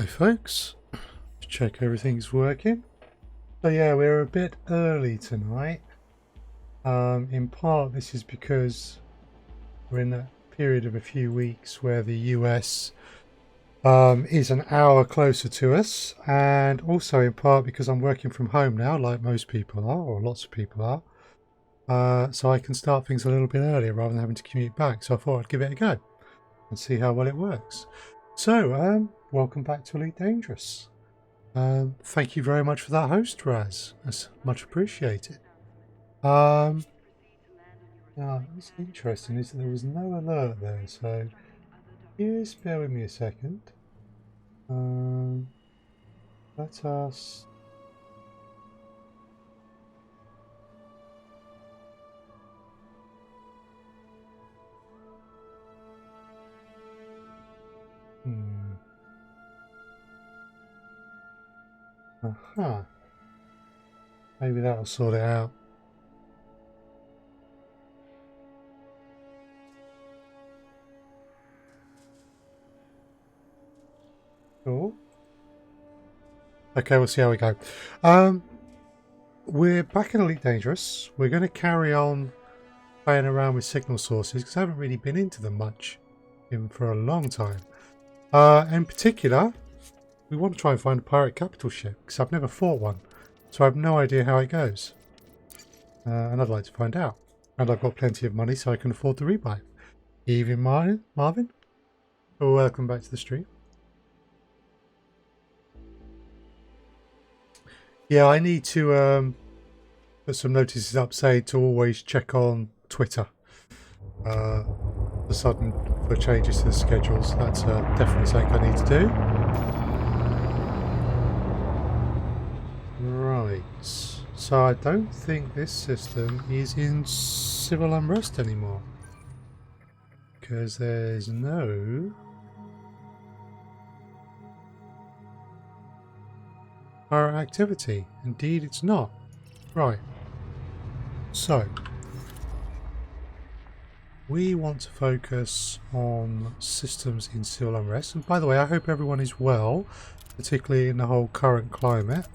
Hi folks, check everything's working. So yeah, we're a bit early tonight. In part this is because we're in that period of a few weeks where the US is an hour closer to us, and also in part because I'm working from home now, like most people are, or lots of people are. So I can start things a little bit earlier rather than having to commute back. So I thought I'd give it a go and see how well it works. So welcome back to Elite Dangerous. Thank you very much for that host, Raz. That's much appreciated. Now, what's interesting is that there was no alert there, so just bear with me a second. Let us... Aha. Maybe that'll sort it out. Cool. Okay, we'll see how we go. We're back in Elite Dangerous. We're going to carry on playing around with signal sources because I haven't really been into them much for a long time. In particular, we want to try and find a pirate capital ship because I've never fought one, so I have no idea how it goes. And I'd like to find out. And I've got plenty of money, so I can afford to rebuy. Even Marvin? Oh, welcome back to the stream. Yeah, I need to put some notices up saying to always check on Twitter for changes to the schedules. That's definitely something I need to do. Right, so I don't think this system is in civil unrest anymore because there's no pirate activity. Indeed, it's not. Right, so we want to focus on systems in civil unrest. And by the way, I hope everyone is well, particularly in the whole current climate.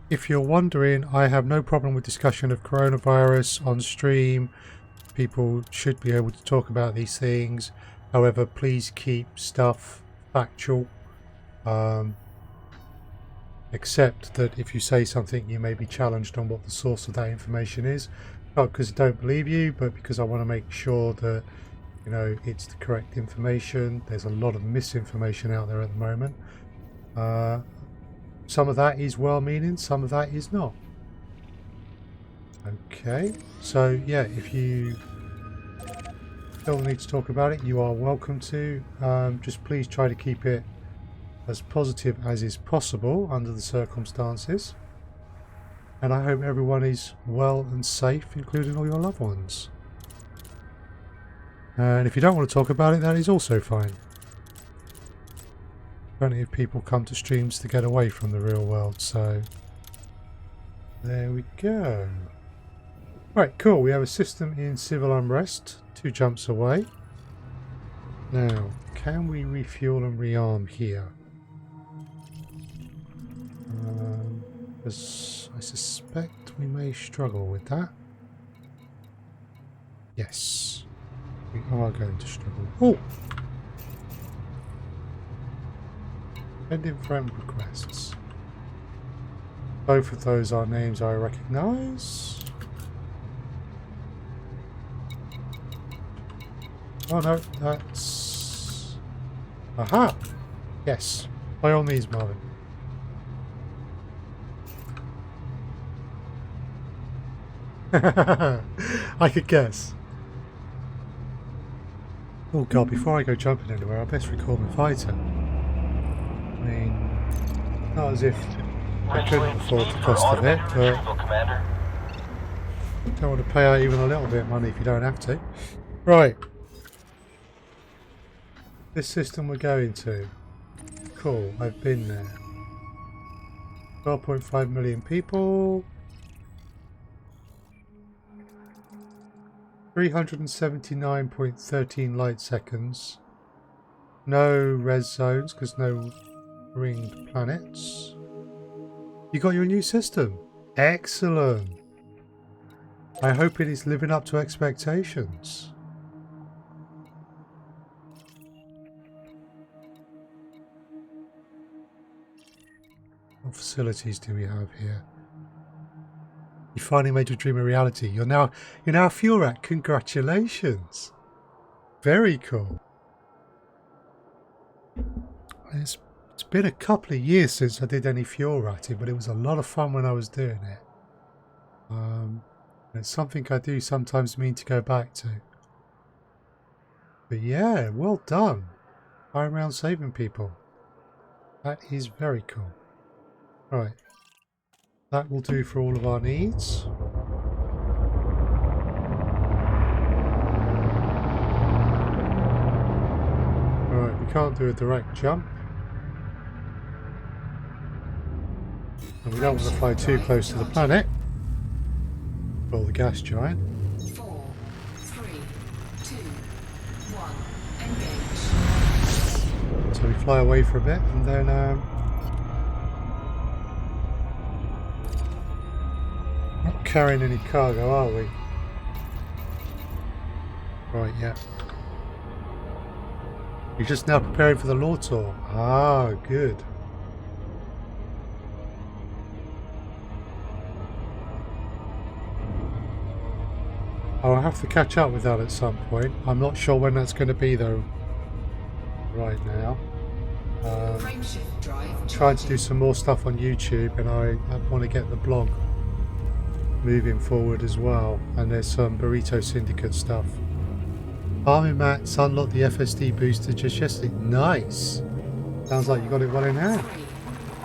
If you're wondering, I have no problem with discussion of coronavirus on stream. People should be able to talk about these things. However, please keep stuff factual. Except that if you say something, you may be challenged on what the source of that information is. Not because I don't believe you, but because I want to make sure that, you know, it's the correct information. There's a lot of misinformation out there at the moment. Some of that is well-meaning, some of that is not. Okay, so yeah, if you feel the need to talk about it, you are welcome to. Just please try to keep it as positive as is possible under the circumstances. And I hope everyone is well and safe, including all your loved ones. And if you don't want to talk about it, that is also fine. Plenty of people come to streams to get away from the real world, so there we go. Right, cool. We have a system in civil unrest, 2 jumps away. Now, can we refuel and rearm here? Because I suspect we may struggle with that. Yes, we are going to struggle. Oh! Pending friend requests. Both of those are names I recognise. Oh no, that's... Aha! Yes, by all means, Marvin. I could guess. Oh god, before I go jumping anywhere, I best record my fighter. I mean, not as if I couldn't afford the cost of it, but don't want to pay out even a little bit of money if you don't have to. Right. This system we're going to. Cool, I've been there. 12.5 million people. 379.13 light seconds. No res zones because no ringed planets. You got your new system. Excellent. I hope it is living up to expectations. What facilities do we have here? You finally made your dream a reality. You're now VoDs. Congratulations. Very cool. It's been a couple of years since I did any VoDs, but it was a lot of fun when I was doing it. It's something I do sometimes mean to go back to. But yeah, well done. Going around saving people. That is very cool. Right. That will do for all of our needs. Right, we can't do a direct jump. And we don't want to fly too close to the planet. Or the gas giant. 4, 3, 2, 1, engage. So we fly away for a bit and then not carrying any cargo, are we? Right, yeah. You're just now preparing for the law tour. Ah, good. I'll have to catch up with that at some point. I'm not sure when that's going to be though. Right now. Trying to do some more stuff on YouTube, and I want to get the blog moving forward as well. And there's some Burrito Syndicate stuff. Army Max unlocked the FSD booster just yesterday. Nice. Sounds like you got it well in hand. 3,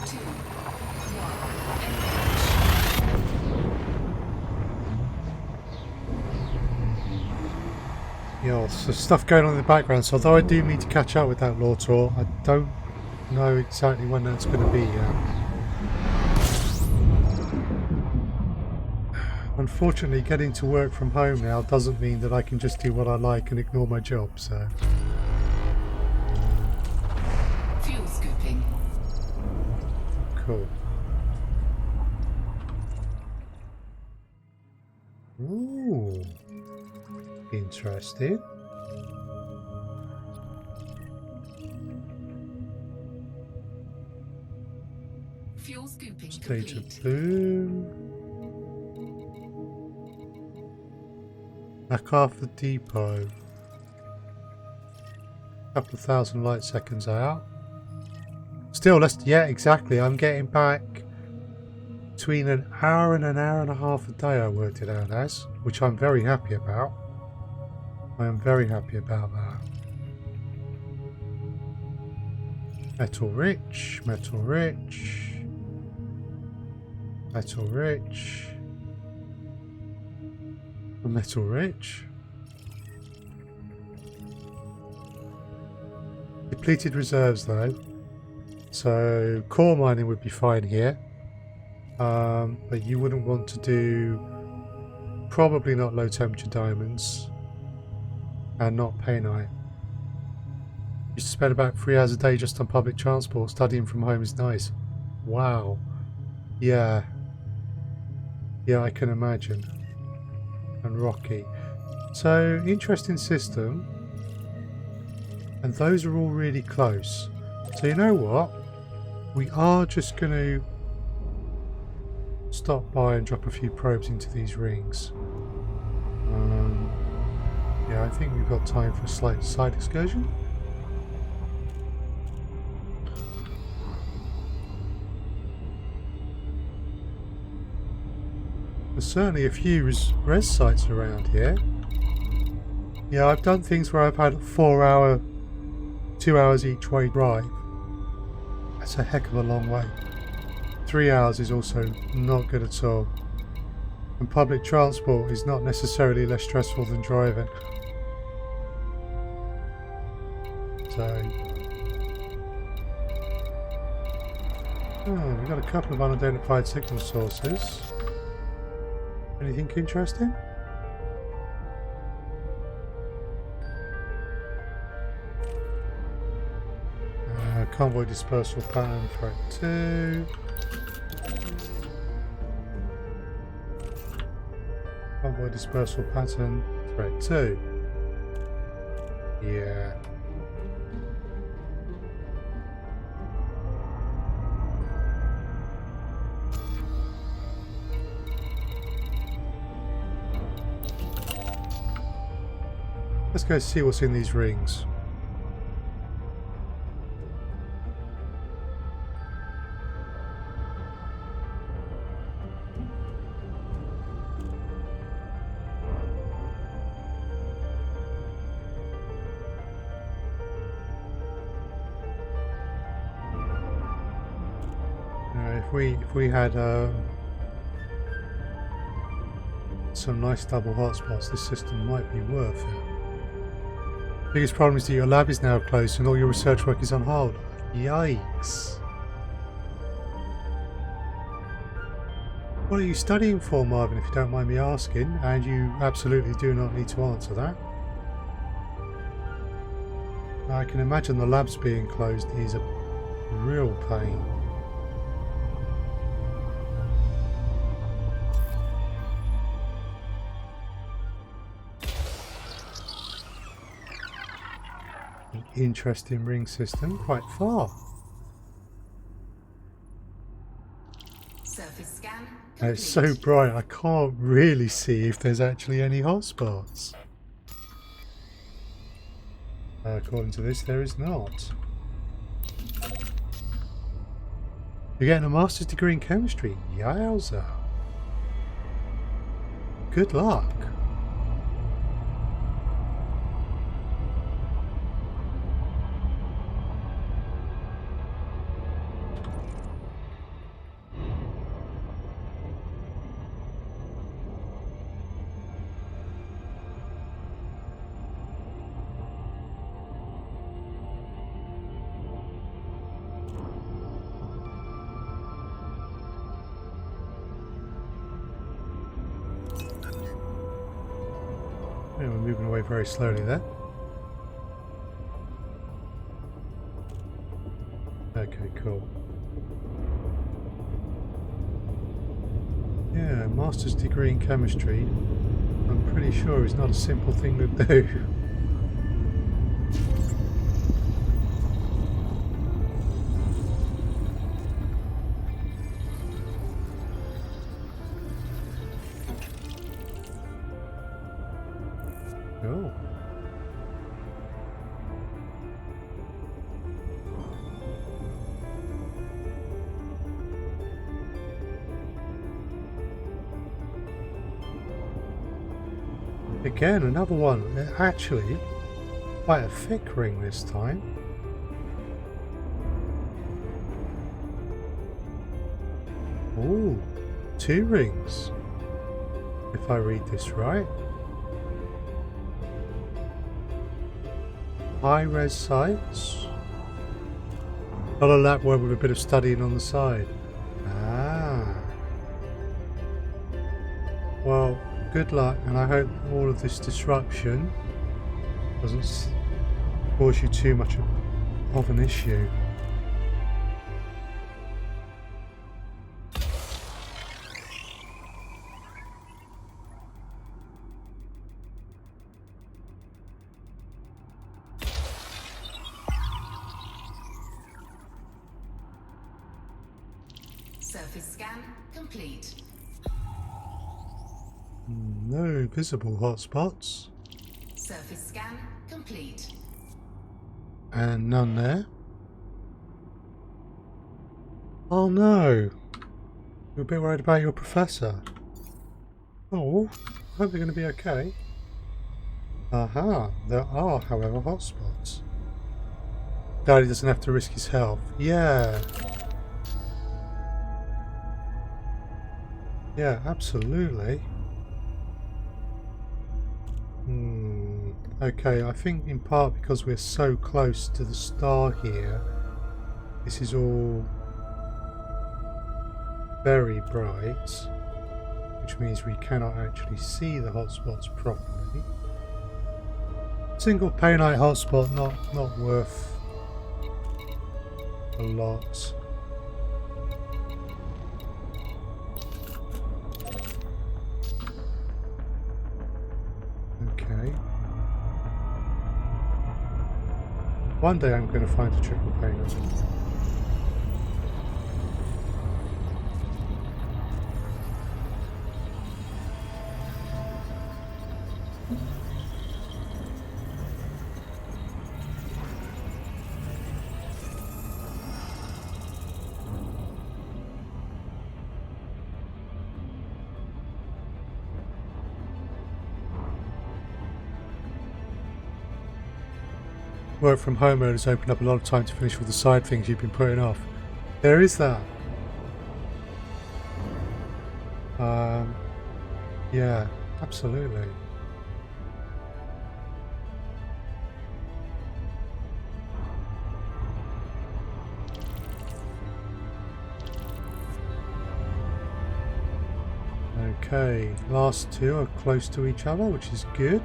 2, 1, engage. Yeah, so stuff going on in the background. So although I do need to catch up with that law tour, I don't know exactly when that's going to be yet. Unfortunately, getting to work from home now doesn't mean that I can just do what I like and ignore my job, so... Fuel scooping. Cool. Ooh. Interesting. Fuel scooping State complete. of boom. MacArthur Depot. Couple of thousand light seconds out. Still, yeah, exactly. I'm getting back between an hour and a half a day, I worked it out as, which I'm very happy about. I am very happy about that. Metal rich, metal rich, metal rich, metal rich. Depleted reserves though, so core mining would be fine here, but you wouldn't want to do probably not low temperature diamonds and not painite. You spend about 3 hours a day just on public transport. Studying from home is nice. Wow. Yeah, I can imagine. And rocky. So interesting system. And those are all really close. So you know what? We are just going to stop by and drop a few probes into these rings. Yeah, I think we've got time for a slight side excursion. There's certainly a few res sites around here. Yeah, I've done things where I've had a 4 hour, 2 hours each way drive. That's a heck of a long way. 3 hours is also not good at all. And public transport is not necessarily less stressful than driving. So... oh, we've got a couple of unidentified signal sources. Anything interesting? convoy dispersal pattern, threat 2. Convoy dispersal pattern, threat 2. Yeah. Let's go see what's in these rings. If we had some nice double hotspots, this system might be worth it. Biggest problem is that your lab is now closed and all your research work is on hold. Yikes. What are you studying for, Marvin, if you don't mind me asking? And you absolutely do not need to answer that. I can imagine the labs being closed is a real pain. Interesting ring system, quite far. Surface scan And it's so bright I can't really see if there's actually any hotspots. According to this, there is not. You're getting a master's degree in chemistry. Yowza. Good luck. Yeah, we're moving away very slowly there. Okay, cool. Yeah, a master's degree in chemistry, I'm pretty sure is not a simple thing to do. Cool. Again, another one. Actually, quite a thick ring this time. Ooh, 2 rings. If I read this right. High-res sites. Got a lab web with a bit of studying on the side. Ah. Well, good luck, and I hope all of this disruption doesn't cause you too much of an issue. Surface scan complete. No visible hotspots. Surface scan complete. And none there. Oh no! You're a bit worried about your professor. Oh, I hope they're going to be okay. Aha, there are, however, hotspots. Daddy doesn't have to risk his health. Yeah. Yeah, absolutely. Okay, I think in part because we're so close to the star here, this is all very bright, which means we cannot actually see the hotspots properly. Single painite hotspot, not worth a lot. Okay. One day I'm going to find a triple payload. Work from home mode has opened up a lot of time to finish all the side things you've been putting off. There is that. Yeah, absolutely. Okay, last two are close to each other, which is good.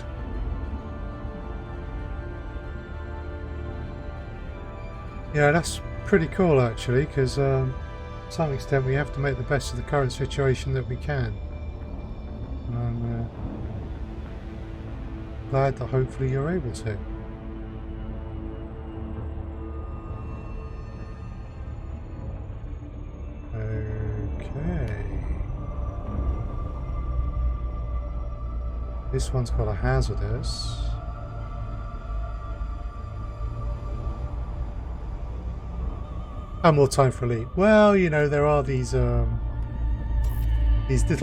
Yeah, that's pretty cool actually, because to some extent we have to make the best of the current situation that we can. And I'm glad that hopefully you're able to. Okay. This one's got a hazardous. And more time for elite. Well, you know, there are these little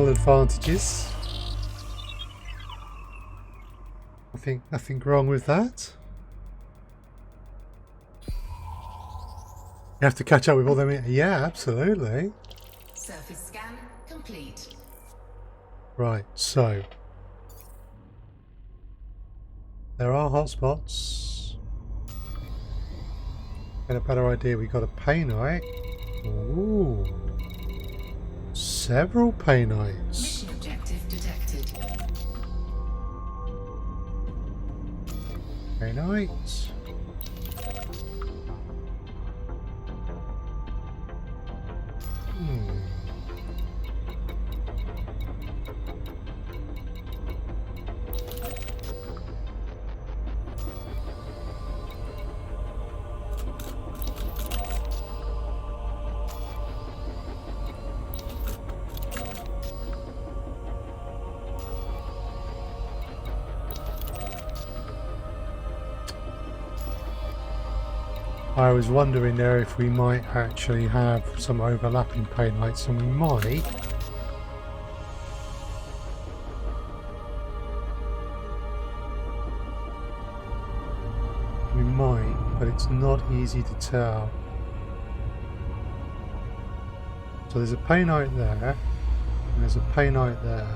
advantages. I think nothing wrong with that. You have to catch up with all them. Yeah, absolutely. Surface scan complete. Right, so there are hotspots. Get a better idea. We got a painite. Ooh, several painites. Mission objective detected. Painites. I was wondering there if we might actually have some overlapping painites, and we might. We might, but it's not easy to tell. So there's a painite there, and there's a painite there.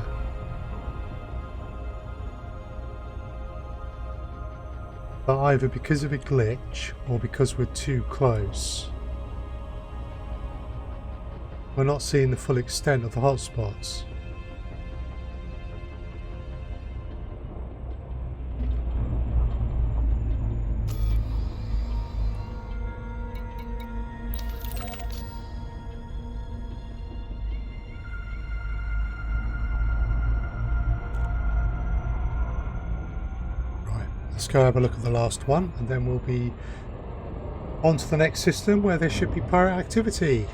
But either because of a glitch or because we're too close, we're not seeing the full extent of the hotspots. Let's go have a look at the last one, and then we'll be on to the next system where there should be pirate activity.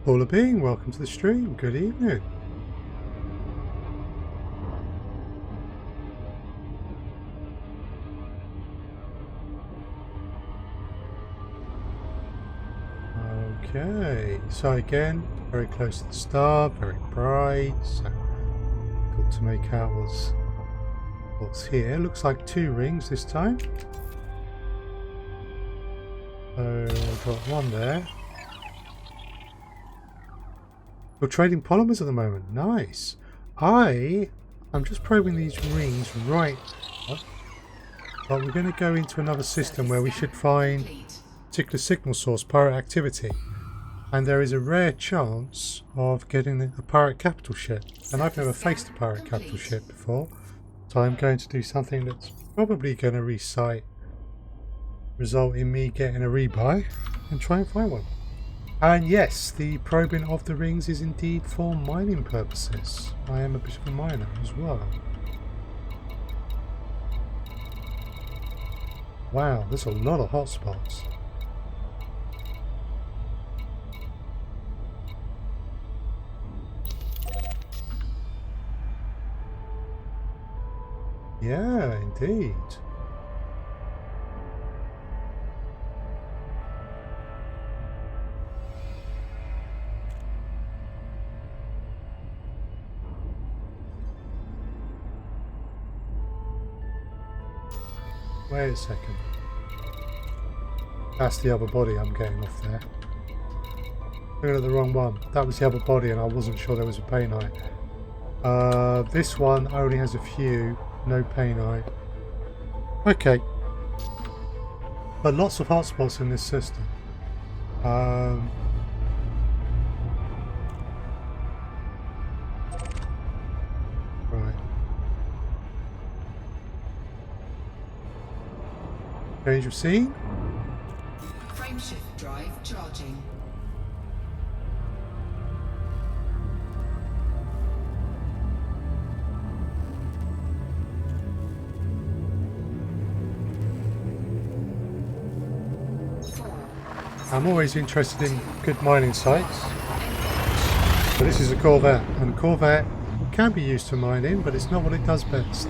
Paula Being, welcome to the stream. Good evening. Okay, so again, very close to the star, very bright, so good to make out what's here. Looks like 2 rings this time. So we've got one there. We're trading polymers at the moment, nice. I'm just probing these rings right. What? But we're going to go into another system where we should find a particular signal source, pirate activity. And there is a rare chance of getting a pirate capital ship. And I've never faced a pirate capital ship before. So I'm going to do something that's probably going to result in me getting a rebuy and try and find one. And yes, the probing of the rings is indeed for mining purposes. I am a bit of a miner as well. Wow, there's a lot of hotspots. Yeah, indeed. Wait a second. That's the other body I'm getting off there. Looking at the wrong one. That was the other body and I wasn't sure there was a painite. This one only has a few. No painite. Okay. But lots of hotspots in this system. Right. Change of scene. Frameshift drive charging. I'm always interested in good mining sites. So this is a Corvette, and a Corvette can be used to mine in, but it's not what it does best.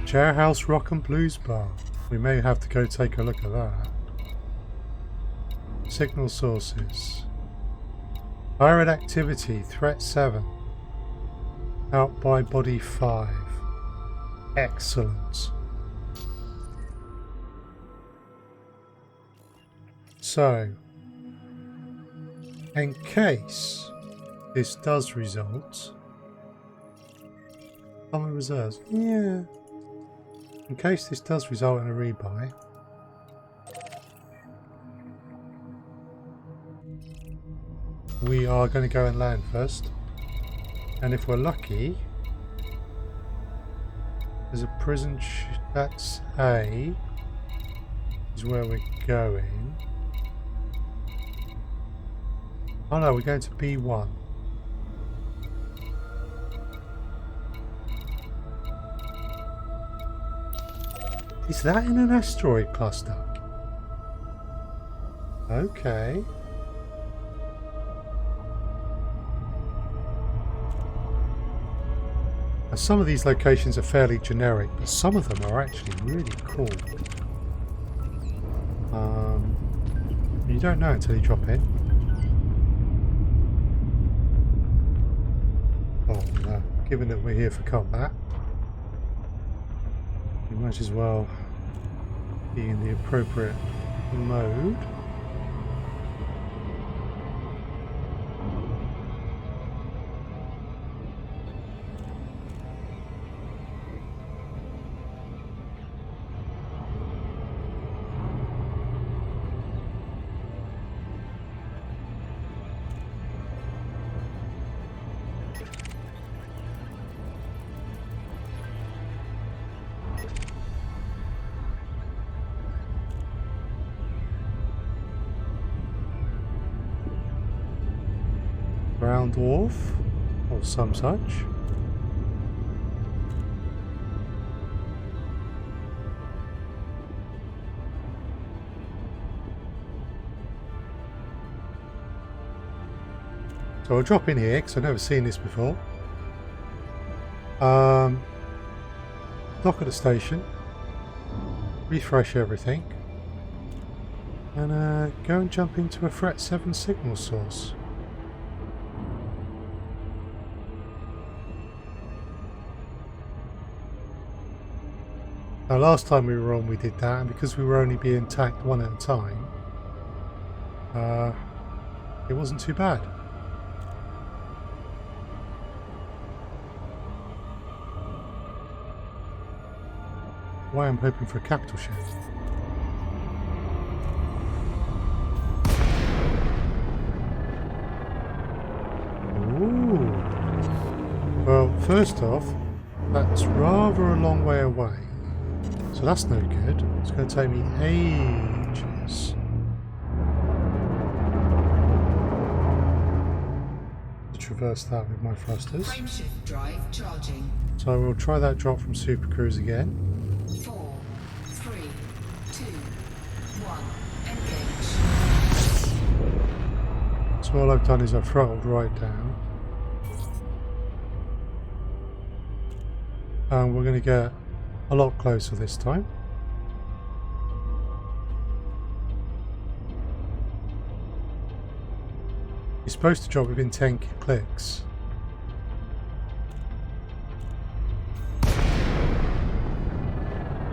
Chairhouse Rock and Blues Bar. We may have to go take a look at that. Signal sources. Pirate activity, threat 7. Out by body 5. Excellent. So, in case this does result, common reserves, yeah. In case this does result in a rebuy, we are going to go and land first, and if we're lucky, there's a prison that's A is where we're going. Oh no, we're going to B1. Is that in an asteroid cluster? Okay. Now, some of these locations are fairly generic, but some of them are actually really cool. You don't know until you drop in. Oh no, given that we're here for combat, we might as well be in the appropriate mode. Brown dwarf, or some such. So I'll drop in here because I've never seen this before. Dock at the station, refresh everything, and go and jump into a threat 7 signal source. Now last time we were on we did that, and because we were only being tacked one at a time, it wasn't too bad. Why I'm hoping for a capital shift. Ooh. Well, first off, that's rather a long way away, so that's no good. It's going to take me ages to traverse that with my thrusters. Frameshift drive charging. So we'll try that drop from Super Cruise again. 4, 3, 2, 1. Engage. So all I've done is I've throttled right down. And we're going to get a lot closer this time. You're supposed to drop within 10 clicks.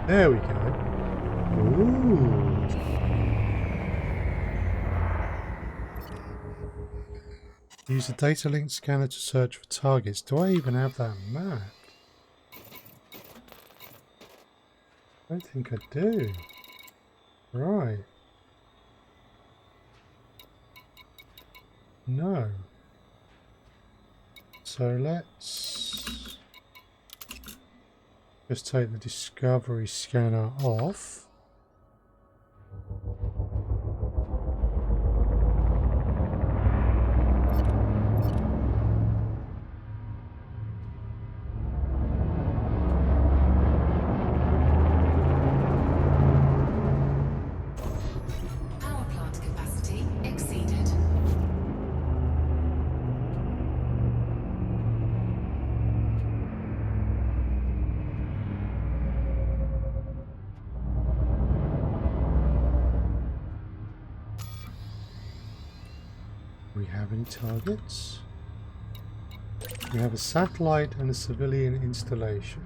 There we go. Ooh. Use a data link scanner to search for targets. Do I even have that map? I don't think I do. Right. No. So let's just take the discovery scanner off. Power plant capacity exceeded. Do we have any targets? We have a satellite and a civilian installation.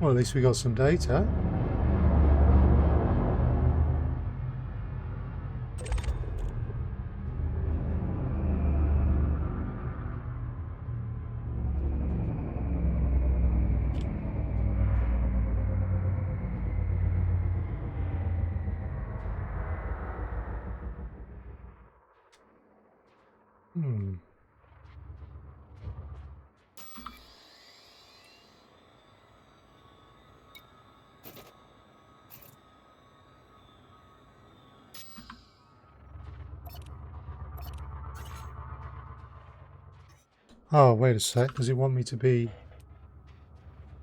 Well, at least we got some data. Oh, wait a sec. Does it want me to be...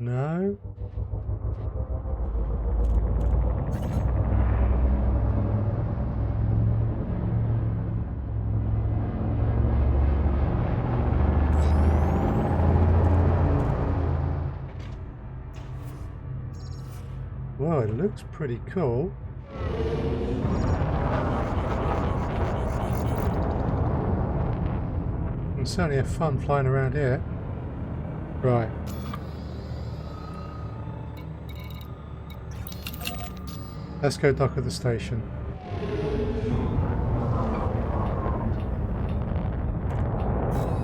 No? Well, it looks pretty cool. And certainly have fun flying around here. Right. Let's go dock at the station.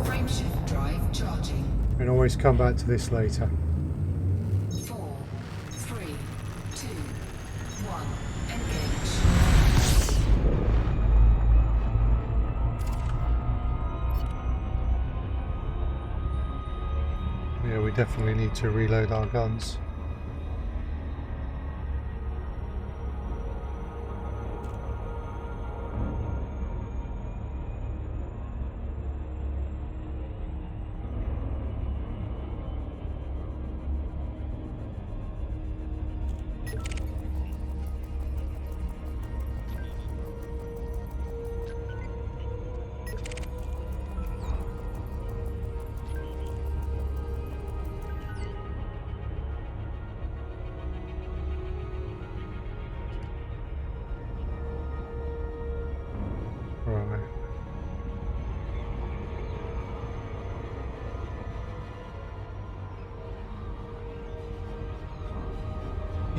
Frameshift drive charging. We can always come back to this later. 4, 3, 2, 1. Engage. Yeah, we definitely need to reload our guns.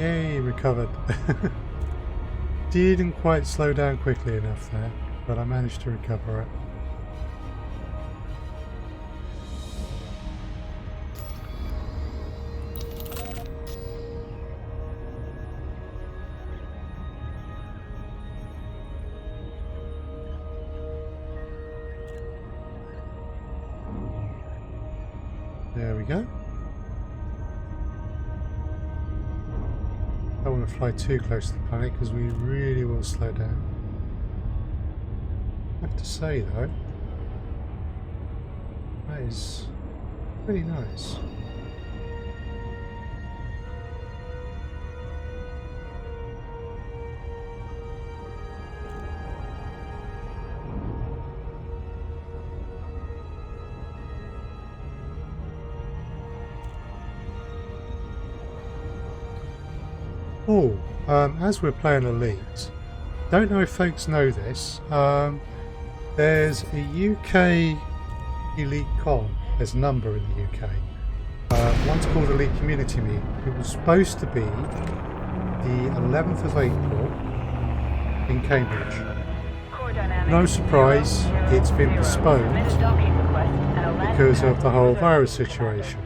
Yay, recovered. Didn't quite slow down quickly enough there, but I managed to recover it. There we go. Don't want to fly too close to the planet because we really will slow down. I have to say though, that is pretty nice. Oh, as we're playing Elite, don't know if folks know this, there's a UK Elite Con, there's a number in the UK. One's called Elite Community Meet. It was supposed to be the 11th of April in Cambridge. No surprise, it's been postponed because of the whole virus situation.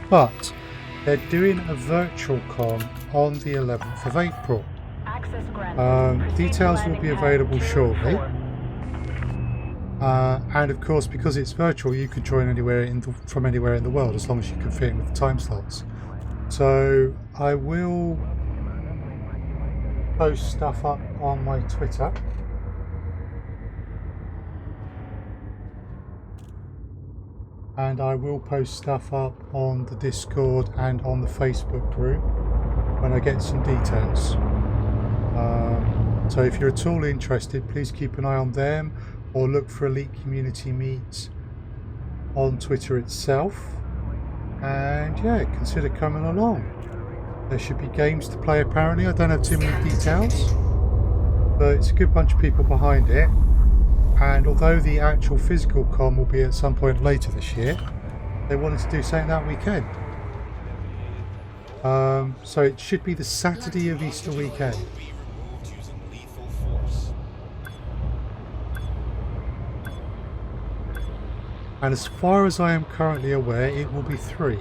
But they're doing a virtual con on the 11th of April. Details will be available shortly. And of course, because it's virtual, you could join from anywhere in the world as long as you can fit in with the time slots. So I will post stuff up on my Twitter. And I will post stuff up on the Discord and on the Facebook group when I get some details. So if you're at all interested, please keep an eye on them or look for Elite Community Meet on Twitter itself. And yeah, consider coming along. There should be games to play apparently. I don't have too many details, but it's a good bunch of people behind it. And although the actual physical con will be at some point later this year, they wanted to do something that weekend. So it should be the Saturday of Easter weekend. And as far as I am currently aware, it will be 3.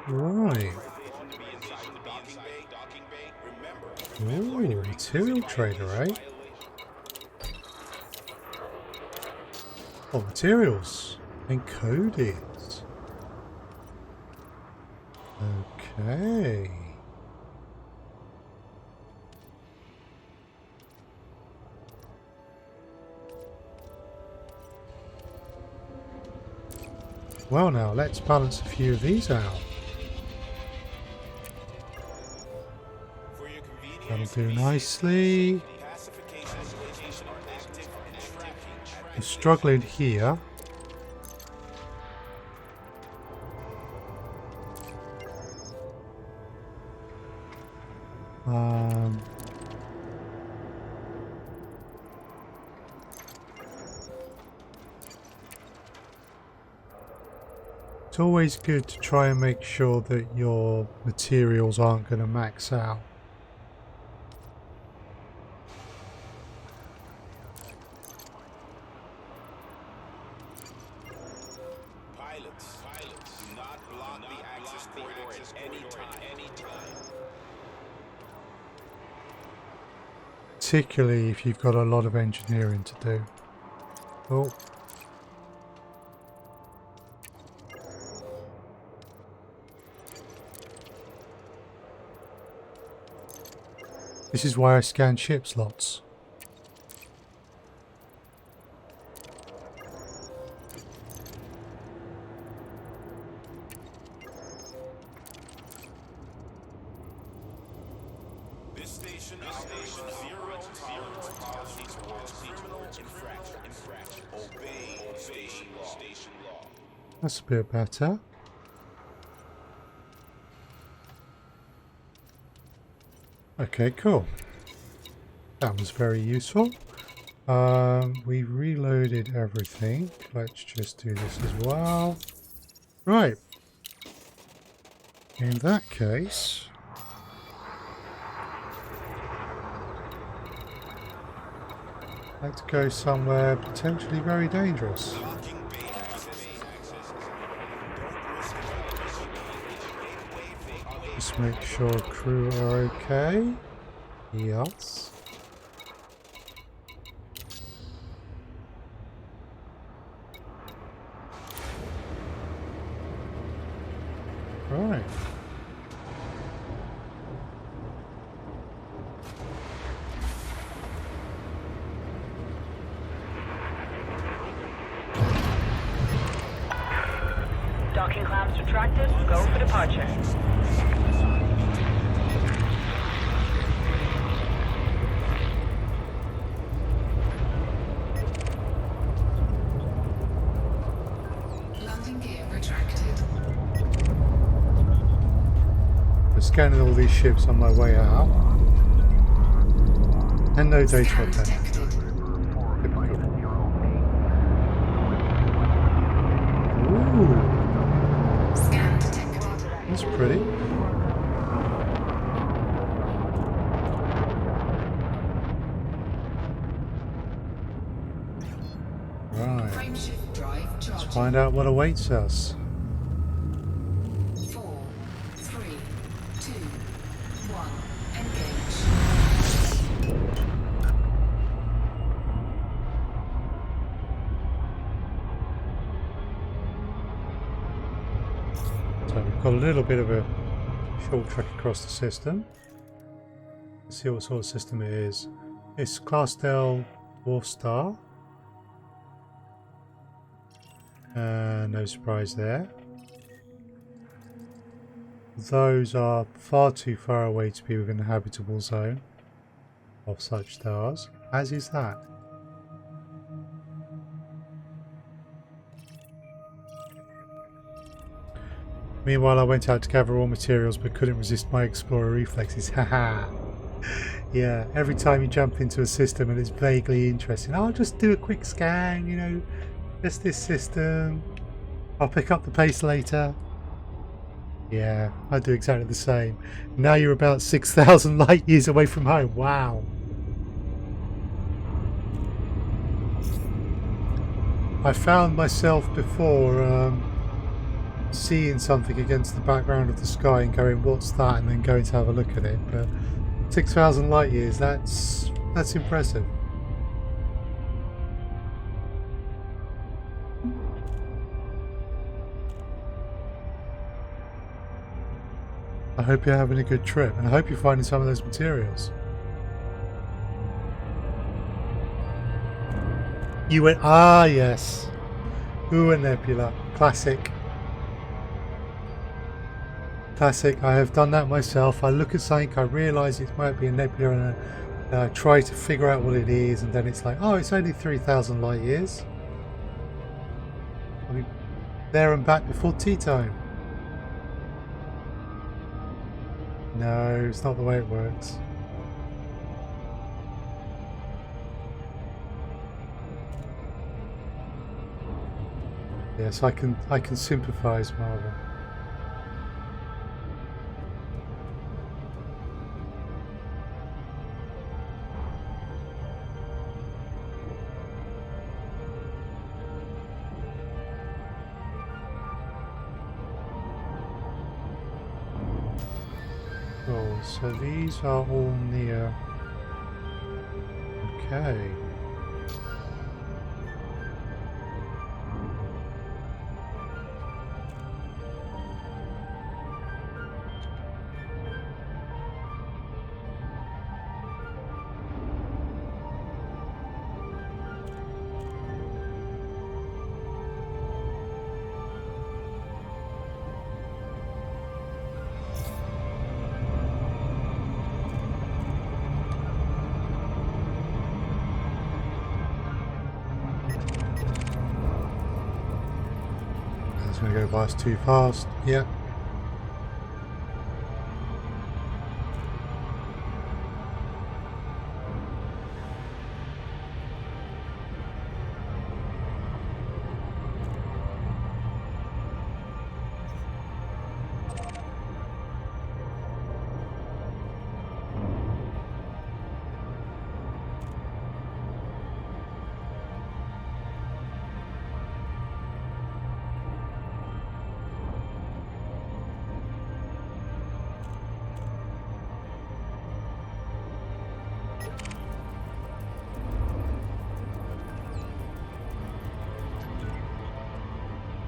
Right. Ooh, material trader, eh? Oh, materials. Encoded. Okay. Well now, let's balance a few of these out. That'll do nicely. I'm struggling here. It's always good to try and make sure that your materials aren't going to max out. Particularly if you've got a lot of engineering to do. Oh. This is why I scan ship slots. That's a bit better. Okay, cool. That was very useful. We reloaded everything. Let's just do this as well. Right. In that case, let's go somewhere potentially very dangerous. Just make sure crew are okay. Yes. Right. Docking clamps retracted. Go for departure. Landing gear retracted. We're scanning all these ships on my way out. And no data Scan update. detected. Typical. Ooh, Scan detected. that's pretty. Right. Frameshift drive charging. Find out what awaits us. 4, 3, 2, 1. Engage. So we've got a little bit of a short trek across the system. Let's see what sort of system it is. It's Class Del Dwarf Star. No surprise there. Those are far too far away to be within the habitable zone of such stars, as is that. Meanwhile, I went out to gather raw materials but couldn't resist my explorer reflexes. Haha. Yeah, every time you jump into a system and it's vaguely interesting, I'll just do a quick scan, you know, just this system. I'll pick up the pace later. Yeah, I do exactly the same. Now you're about 6,000 light years away from home. Wow. I found myself before seeing something against the background of the sky and going, what's that? And then going to have a look at it. But 6,000 light years, that's impressive. I hope you're having a good trip, and I hope you're finding some of those materials. You went, ah yes. Ooh, a nebula. Classic. Classic. I have done that myself. I look at something, I realise it might be a nebula, and I try to figure out what it is, and then it's like, oh, it's only 3,000 light years. I'll be there and back before tea time. No, it's not the way it works. Yes, I can sympathise, Marvel. Cool, so these are all near. Okay. It's going to go by us too fast. Yep.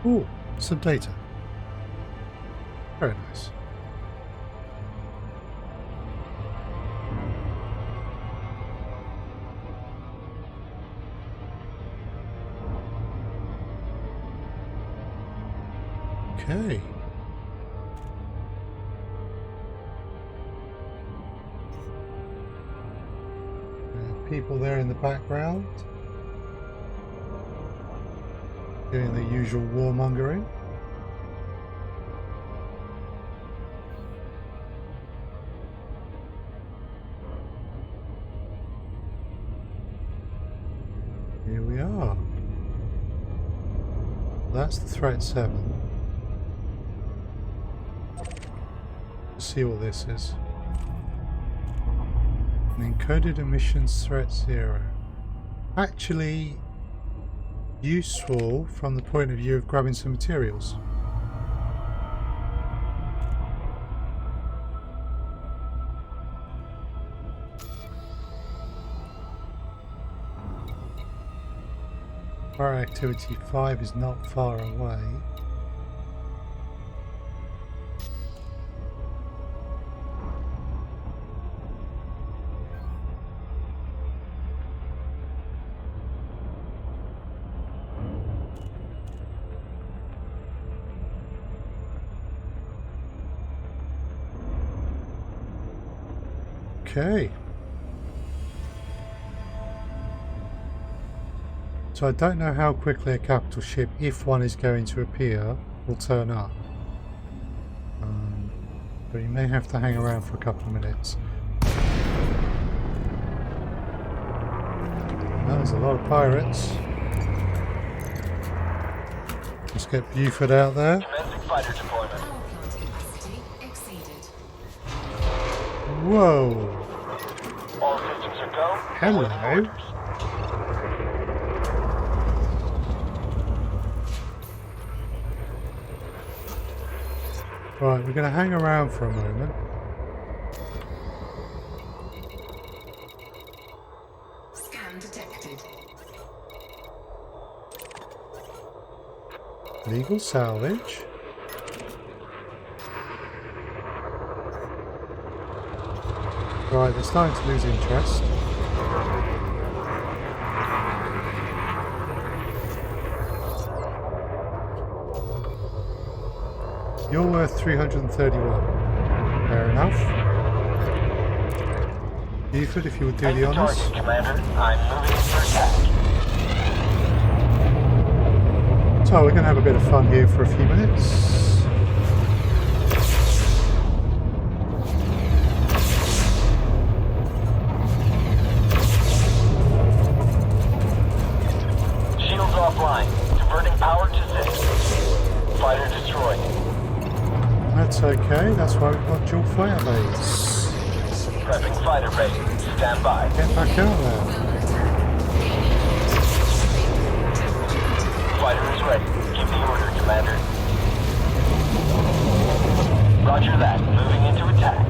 Ooh, some data. Very nice. Okay. People there in the background doing the usual warmongering. Here we are. That's the threat 7. Let's see what this is. An encoded emissions threat 0. Actually useful from the point of view of grabbing some materials. Fire activity 5 is not far away. Okay. So I don't know how quickly a capital ship, if one is going to appear, will turn up. But you may have to hang around for a couple of minutes. Well, there's a lot of pirates. Let's get Buford out there. Commencing fighter deployment. Power plant capacity exceeded. Whoa! All systems are go. Hello. Right, we're going to hang around for a moment. Scan detected. Legal salvage. Right, they're starting to lose interest. You're worth 331. Fair enough. Buford, if you would do the honours. Target, Commander. I'm moving for attack. So we're going to have a bit of fun here for a few minutes. Shields offline. Diverting power to 6. Fighter destroyed. That's okay, that's why we've got dual fire blades. Prepping fighter base. Stand by. Get back out there. Fighter is ready. Give the order, Commander. Roger that. Moving into attack.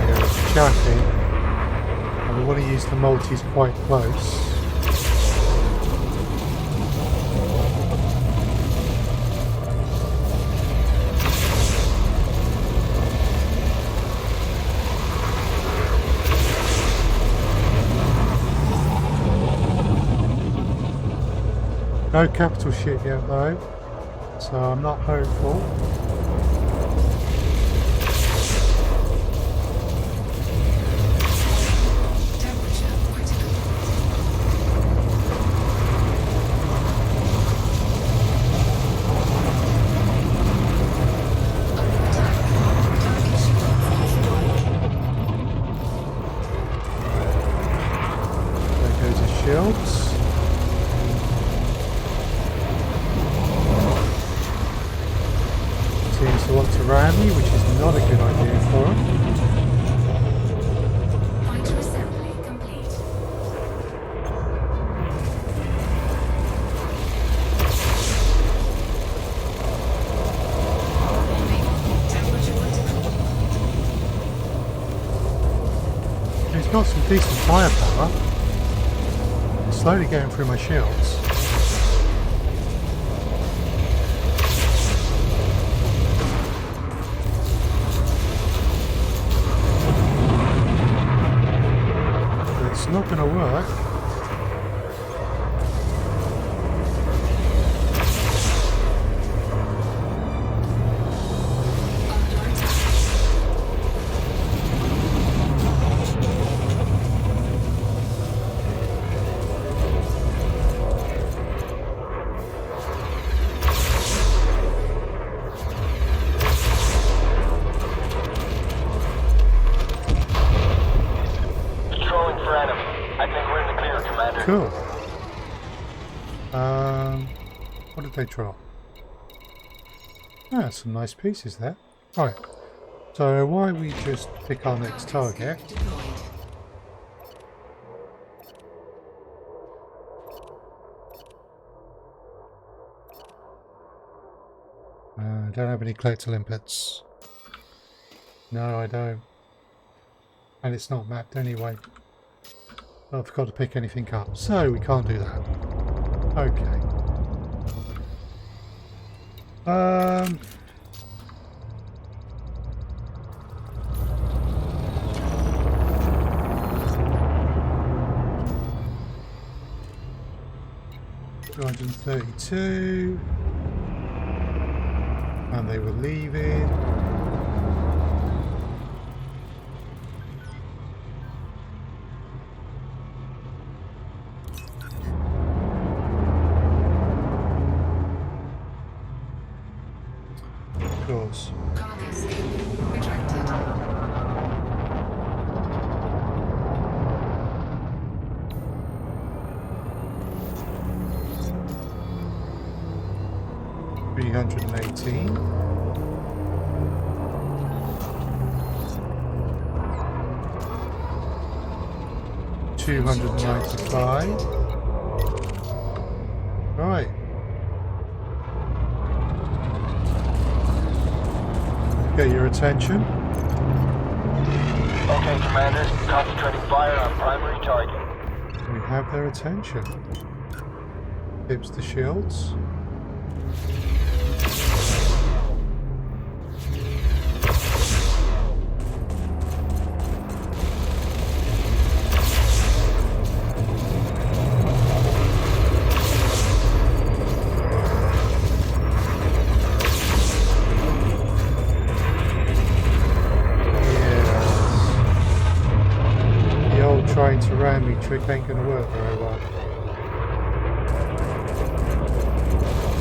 There's chatting. And we want to use the multis quite close. No capital ship yet though, so I'm not hopeful. Temperature critical. Under attack. Target ship offline. There goes his shields. Seems to want to ram me, which is not a good idea for him. Fighter assembly complete. Warning. Temperature critical. He's got some decent firepower. slowly getting through my shields. But it's not going to work. Cool. What did they drop? Ah, some nice pieces there. Alright, so why don't we just pick our next target? I don't have any collector limpets. No, I don't. And it's not mapped anyway. I forgot to pick anything up, so we can't do that. Okay. 232. And they were leaving. Of course. Cargo scan retracted. $318. $295. Right. Get your attention. Okay, Commander. Concentrating fire on primary target. We have their attention. Tips the shields. Trying to ram me trick ain't gonna work very well.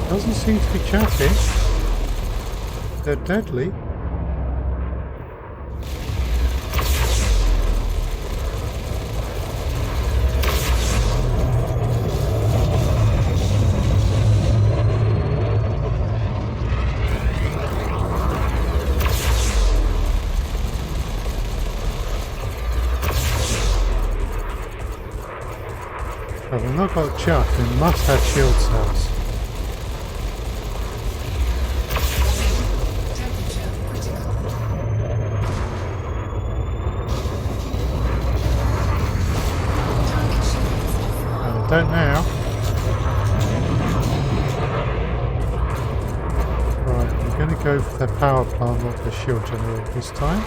Doesn't seem to be chaffing. They're deadly. If we've not got chuck, we must have shield cells. Temperature critical. Target shields And I don't now. Right, I'm going to go for the power plant, not the shield generator this time.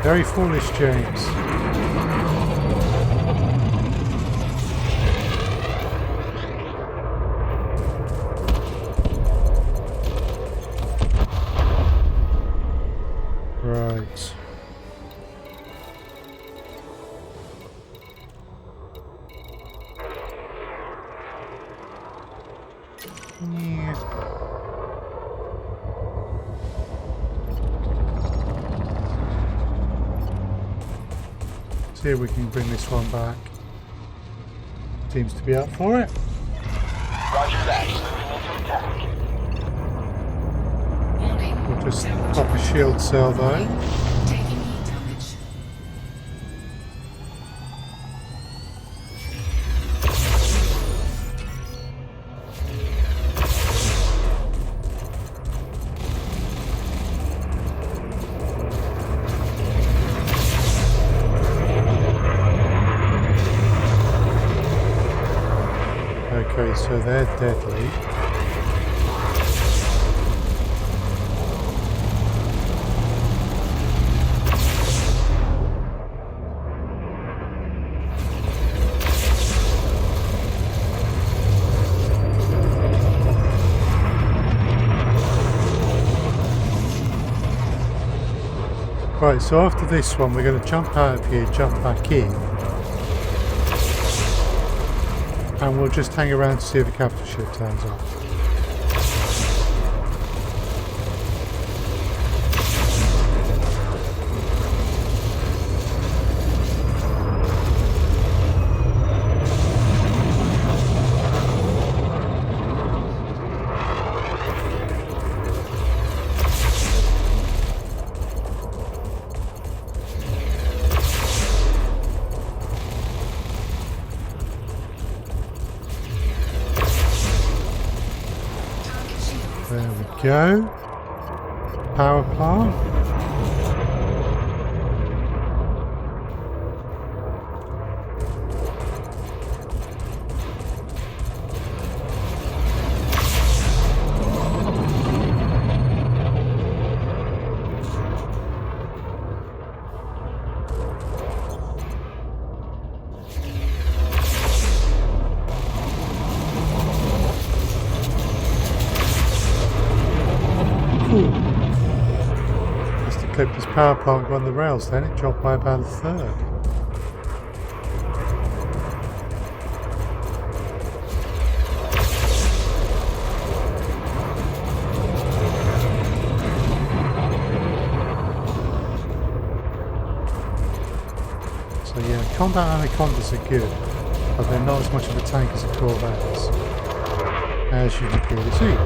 Very foolish, James. Right. Yeah. see if we can bring this one back. Seems to be up for it. Roger that. Moving into attack. Warning. We'll just Tower pop a charge. shield salvo. Taking heat damage. Okay, so they're deadly. Right, so after this one, we're going to jump out of here, jump back in. And we'll just hang around to see if the capital ship turns up. There we go. Power plant. Must have clipped his power plant on the rails then, it dropped by about a third. So yeah, combat anacondas are good, but they're not as much of a tank as the corvettes, as you can clearly see.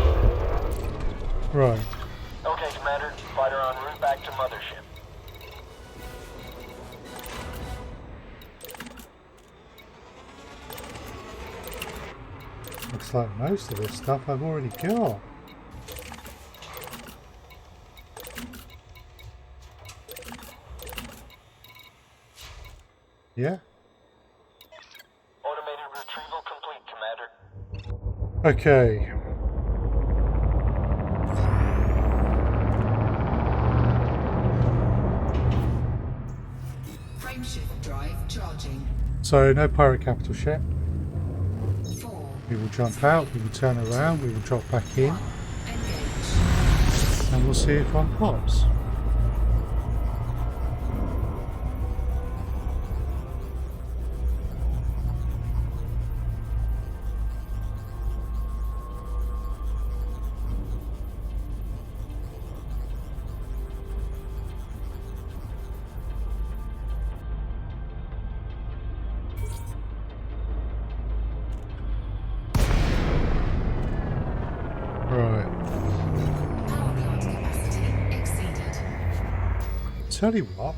Right. Okay, Commander. Fighter en route back to mothership. Looks like most of this stuff I've already got. Yeah. Automated retrieval complete, Commander. Okay. Frameshift drive charging. So no pirate capital ship. 4. We will jump out, we will turn around, we will drop back in, Engage. and we'll see if one pops. Right. Power plant capacity exceeded. Tell you what.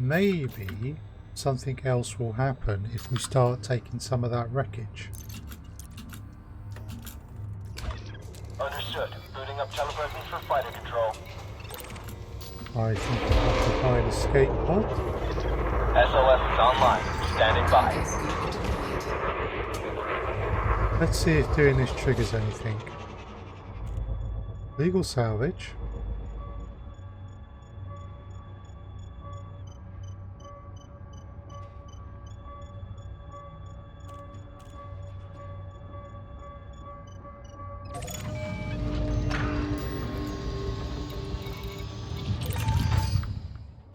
Maybe something else will happen if we start taking some of that wreckage. Understood. Booting up telepresence for fighter control. I think I'll have to buy an escape pod. SOS is online. Standing by. Cargo scope deployed. Let's see if doing this triggers anything. Legal salvage.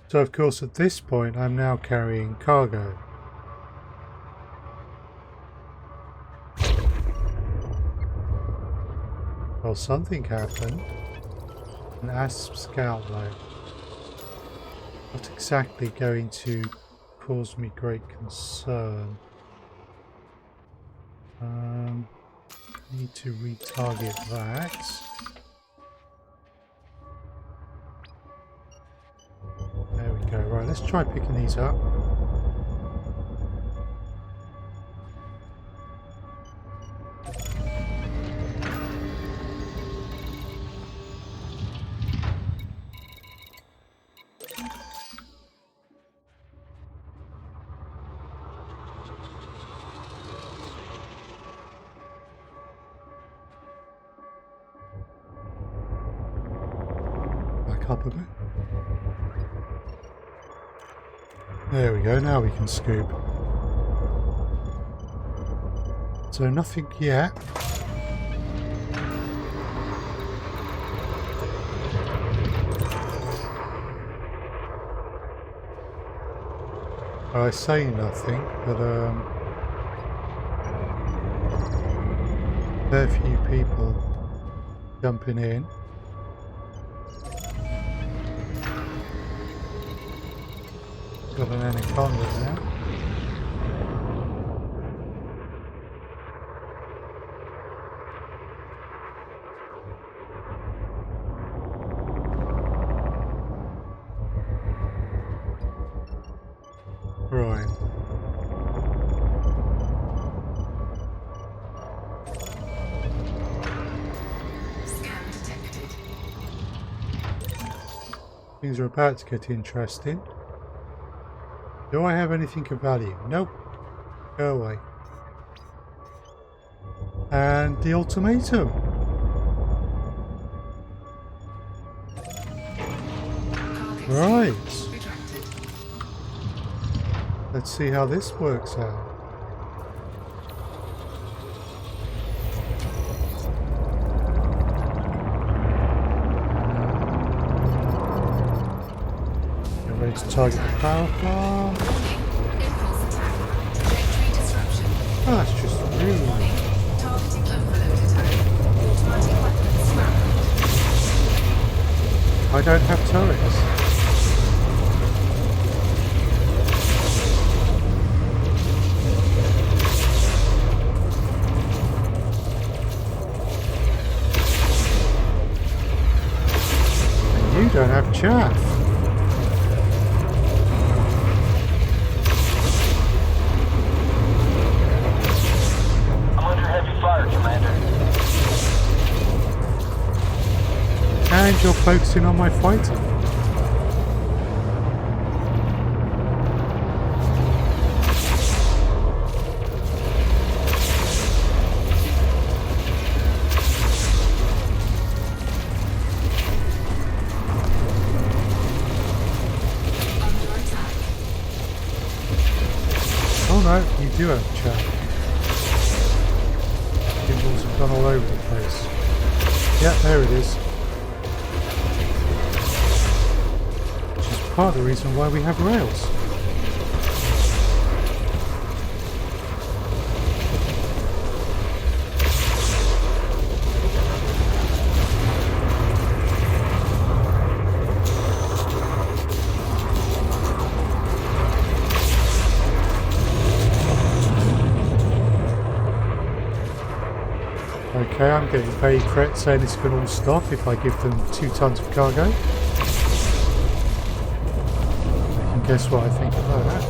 So of course at this point I'm now carrying cargo. Well, something happened. An ASP scout load. not exactly going to cause me great concern. Need to retarget that. There we go. Right, let's try picking these up. Back up a bit. There we go, now we can scoop. So nothing yet. I say nothing, but there are a few people jumping in. Got an anaconda now. Right. Scan detected. Things are about to get interesting. Do I have anything of value? Nope. Go away. And the ultimatum. Right. Retracted. Let's see how this works out. Get ready to target the power plant. Impulse attack. Trajectory disruption. Oh, that's just rude. Warning. Targeting overload attack. Automatic weapons scrambled. I don't have turrets. And you don't have chaff. I'm under heavy fire, Commander. And you're focusing on my fighter. Under attack. Oh no, you do have chaff. Gimbals have gone all over the place. Yeah, there it is. Which is part of the reason why we have rails. Okay, I'm getting very crit saying this can all stop if I give them 2 tons of cargo. You can guess what I think about that.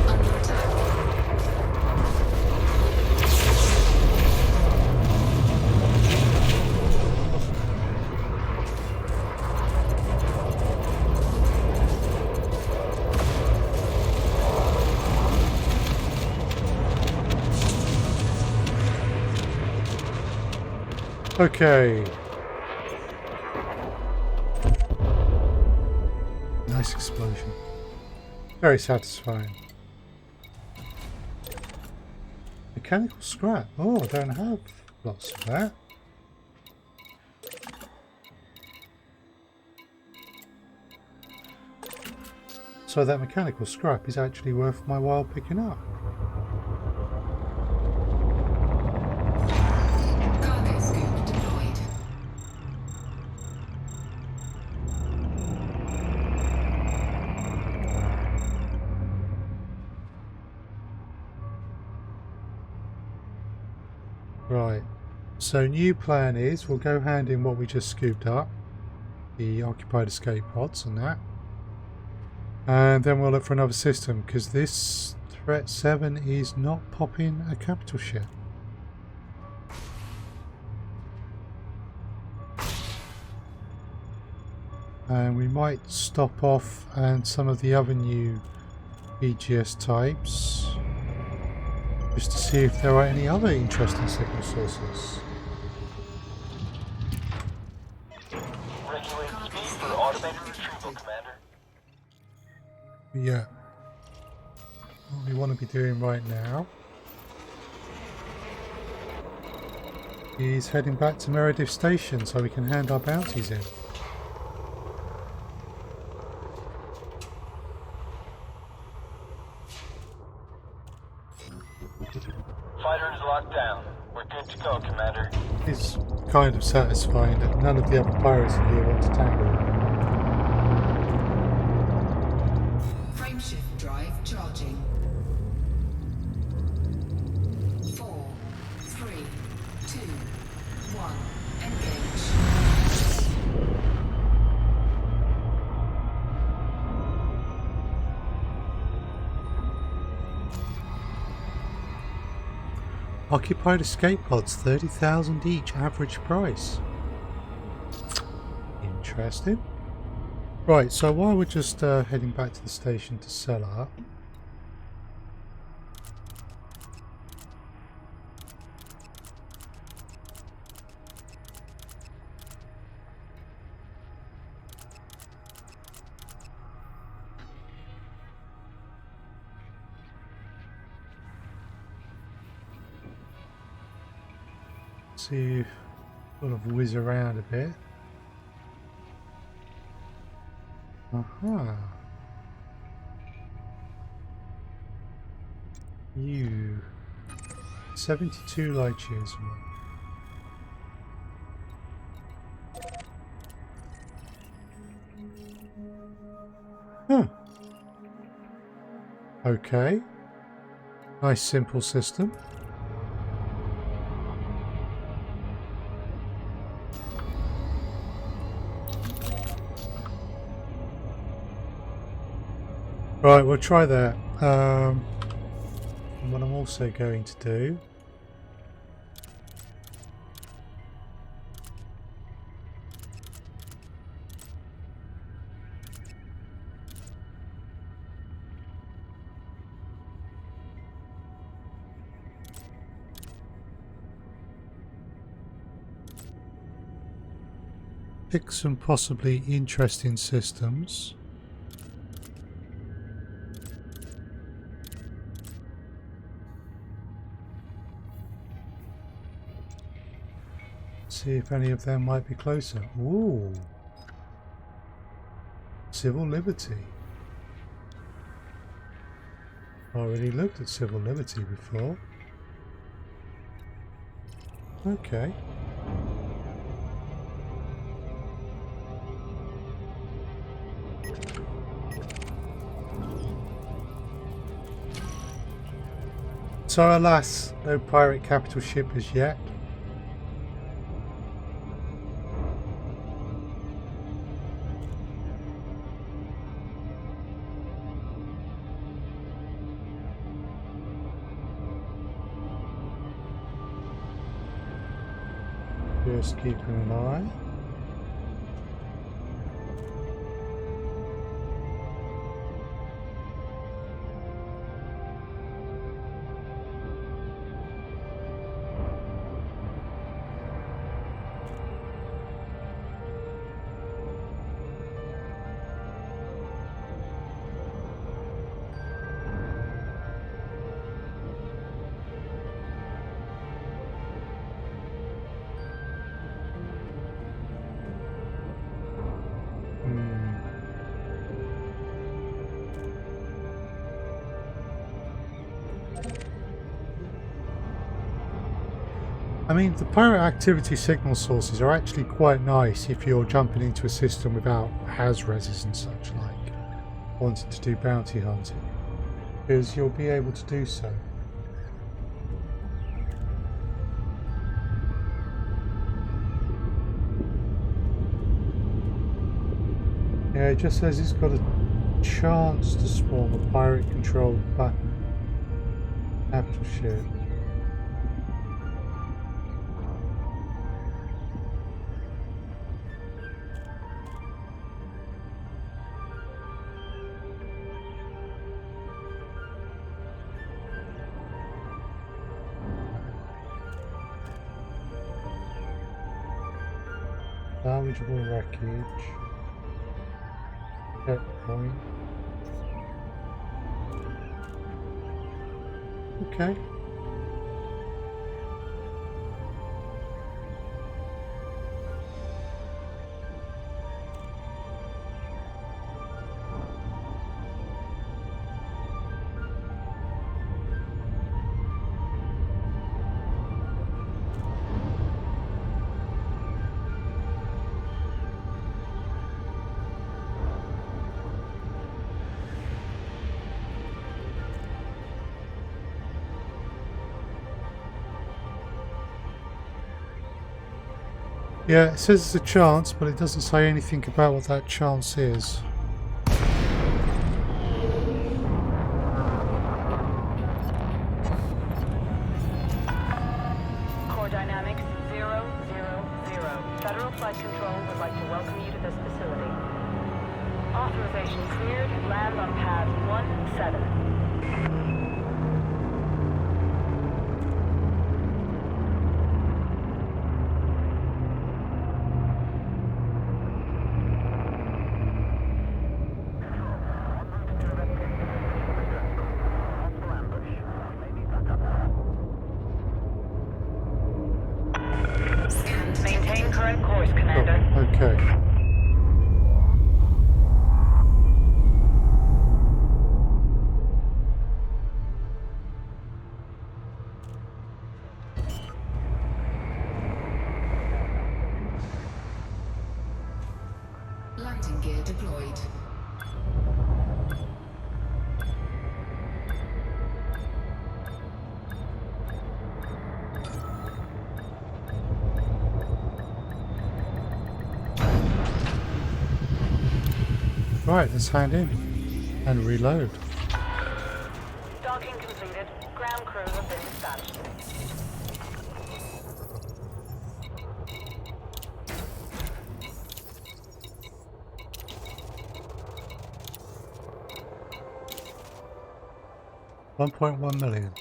Under attack. Okay. Nice explosion. Very satisfying. Mechanical scrap. Oh, I don't have lots of that. So that mechanical scrap is actually worth my while picking up. Cargo scoop deployed. Right. So new plan is we'll go hand in what we just scooped up, the occupied escape pods and that. And then we'll look for another system, because this threat 7 is not popping a capital ship. And we might stop off and some of the other new BGS types, just to see if there are any other interesting signal sources. Regulate speed for automated retrieval, Commander. Yeah. What we want to be doing right now is heading back to Meredith Station so we can hand our bounties in. Fighter is locked down. We're good to go, Commander. It's kind of satisfying that none of the other pirates in here want to tangle. Frameshift drive charging. 4, 3, 2, 1. Engage. Occupied escape pods, 30,000 each, average price. Interesting. Right, so while we're just heading back to the station to sell up, see, sort of whiz around a bit. Aha. You 72 light years away. Huh. Okay. Nice simple system. Right, we'll try that. And what I'm also going to do pick some possibly interesting systems. See if any of them might be closer. Ooh. Civil Liberty. Already looked at Civil Liberty before. Okay. So alas, no pirate capital ship as yet. Just keeping an eye. I mean, the pirate activity signal sources are actually quite nice if you're jumping into a system without has-reses and such like, wanting to do bounty hunting, because you'll be able to do so. Yeah, it just says it's got a chance to spawn a pirate-controlled battleship. Salvageable wreckage. Checkpoint. Okay. Yeah, it says it's a chance, but it doesn't say anything about what that chance is. Core dynamics 000. Federal Flight Control would like to welcome you to this facility. Authorization cleared. Land on pad 17. Maintain current course, Commander. Oh, okay. Landing gear deployed. Right, let's hand in and reload. Docking completed. Ground crew have been dispatched. $1.1 million.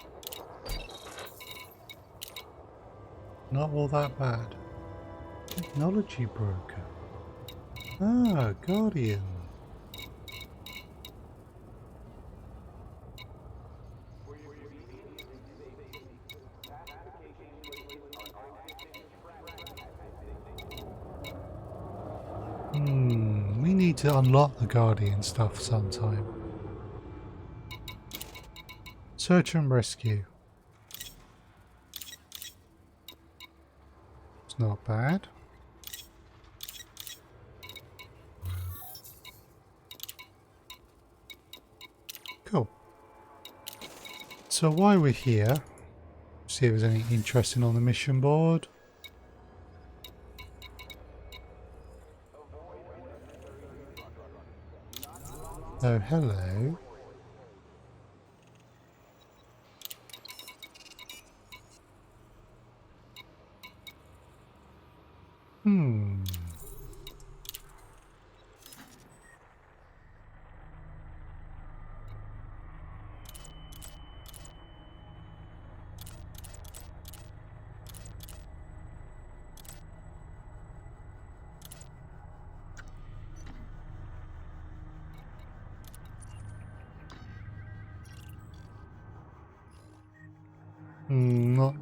Not all that bad. Technology broker. Ah, Guardian. We need to unlock the Guardian stuff sometime. Search and rescue. It's not bad. Cool. So while we're here, see if there's anything interesting on the mission board. Oh, hello.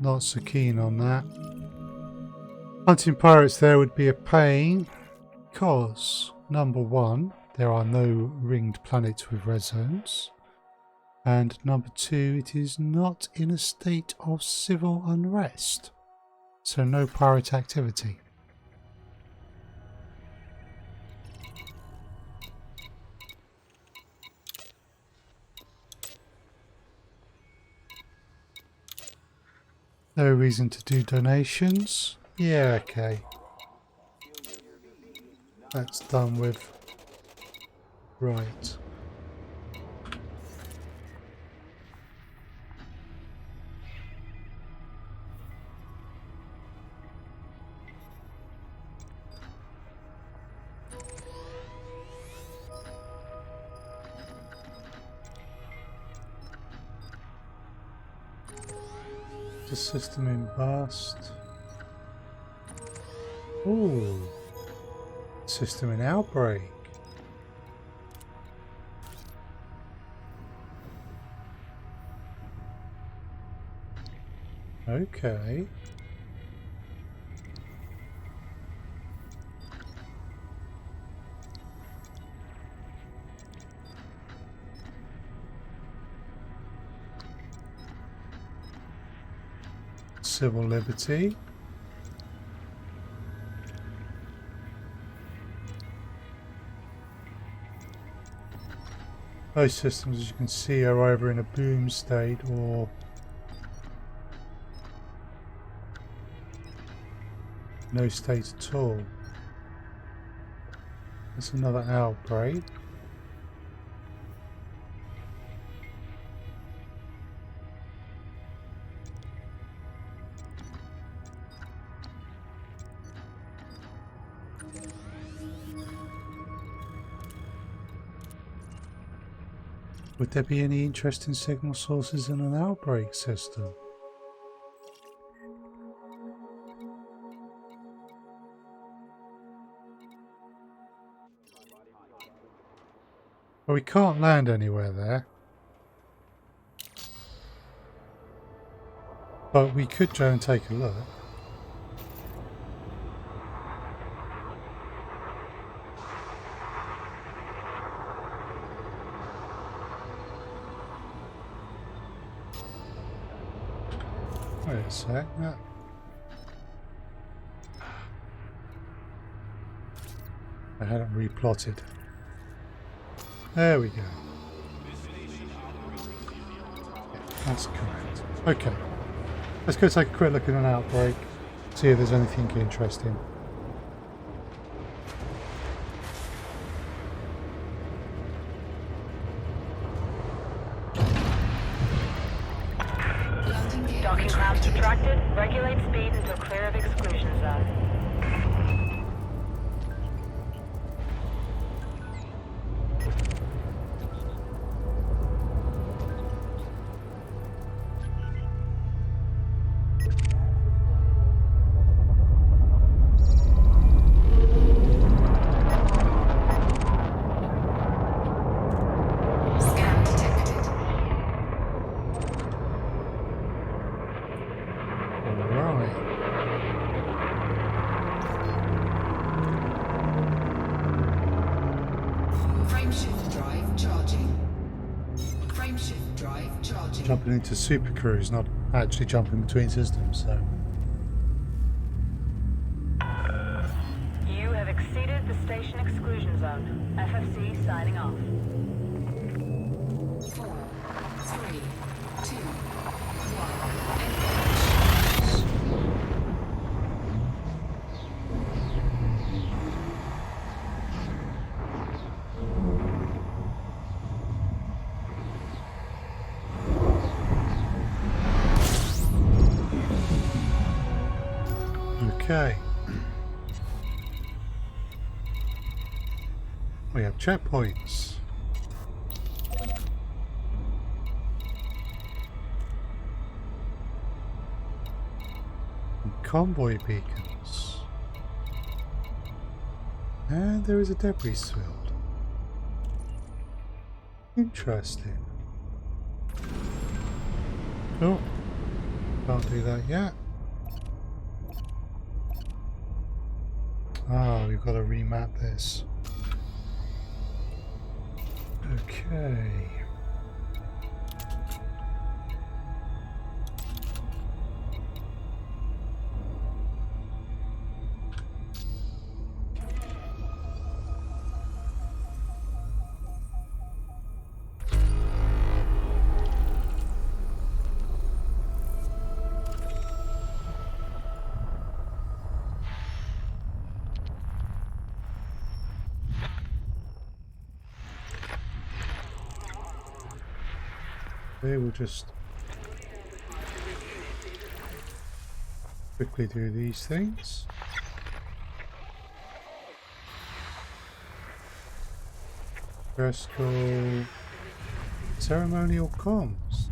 Not so keen on that. Hunting pirates there would be a pain because, number one, there are no ringed planets with red zones, and number two, it is not in a state of civil unrest. So no pirate activity. No reason to do donations. Yeah, okay. That's done with. Right. The system in bust. Ooh. System in outbreak. Okay. Civil liberty. Most systems, as you can see, are either in a boom state or no state at all. That's another outbreak. Would there be any interesting signal sources in an outbreak system? Well, we can't land anywhere there. But we could go and take a look. Wait a sec. I hadn't replotted. There we go. That's correct. Okay. Let's go take a quick look at an outbreak. See if there's anything interesting. Docking clamps retracted. Regulate speed until clear of exclusion zone. Scan detected. Alright. Frameshift drive charging. Frameshift drive charging. Jumping into super cruise, not actually jumping between systems, so. You have exceeded the station exclusion zone. FFC signing off. 4, 3, 2, 1. Okay. We have checkpoints. And convoy beacons. And there is a debris field. Interesting. Oh, can't do that yet. Ah, we've got to remap this. Okay. We will just quickly do these things. First call, ceremonial comms.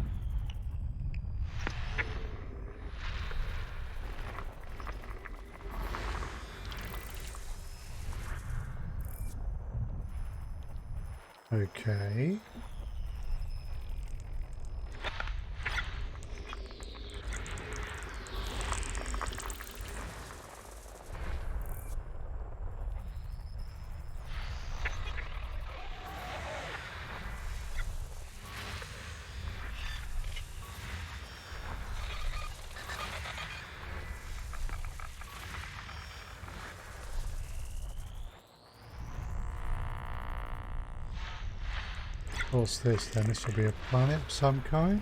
Okay. What's this then? This will be a planet of some kind.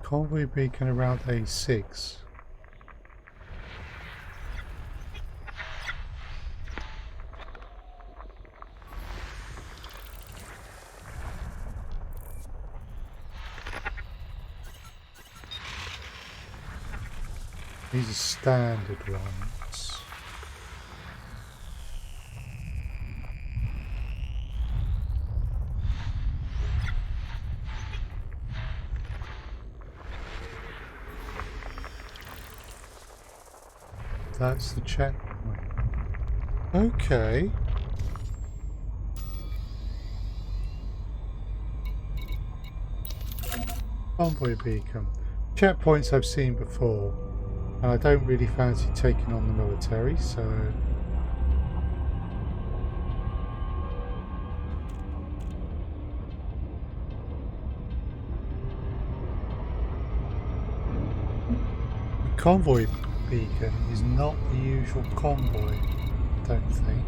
Convoy beacon around A6. These are standard ones. That's the checkpoint. Okay. Convoy beacon. Checkpoints I've seen before. And I don't really fancy taking on the military, so... The convoy beacon is not the usual convoy, I don't think.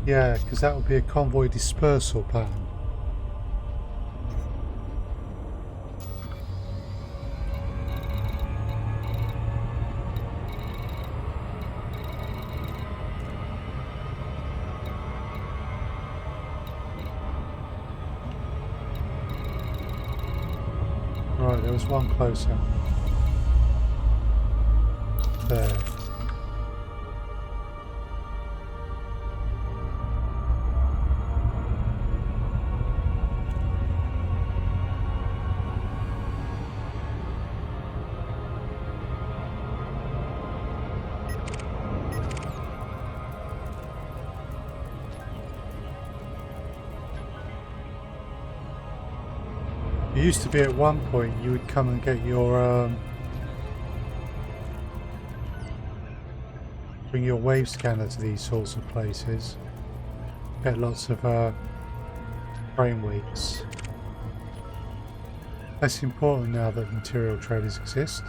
Yeah, because that would be a convoy dispersal pattern. Right, there was one closer. There. It used to be at one point you would come and get your bring your wave scanner to these sorts of places. Get lots of frame weeks. Less important now that material traders exist.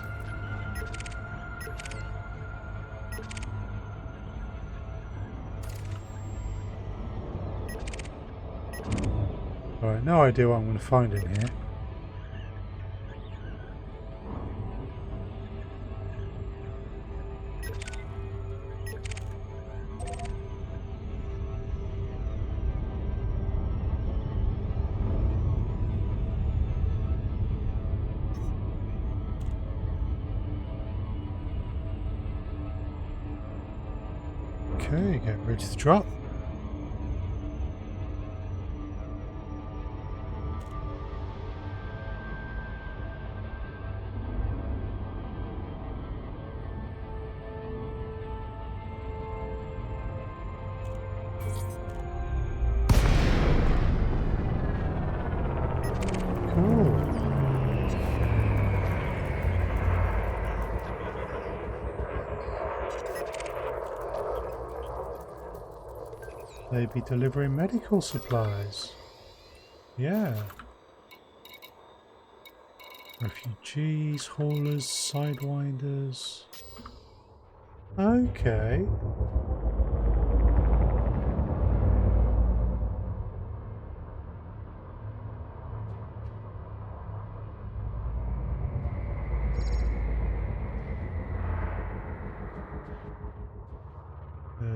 Alright, no idea what I'm going to find in here. Okay, get ready to drop. Cool. They be delivering medical supplies. Yeah. Refugees, haulers, sidewinders. Okay.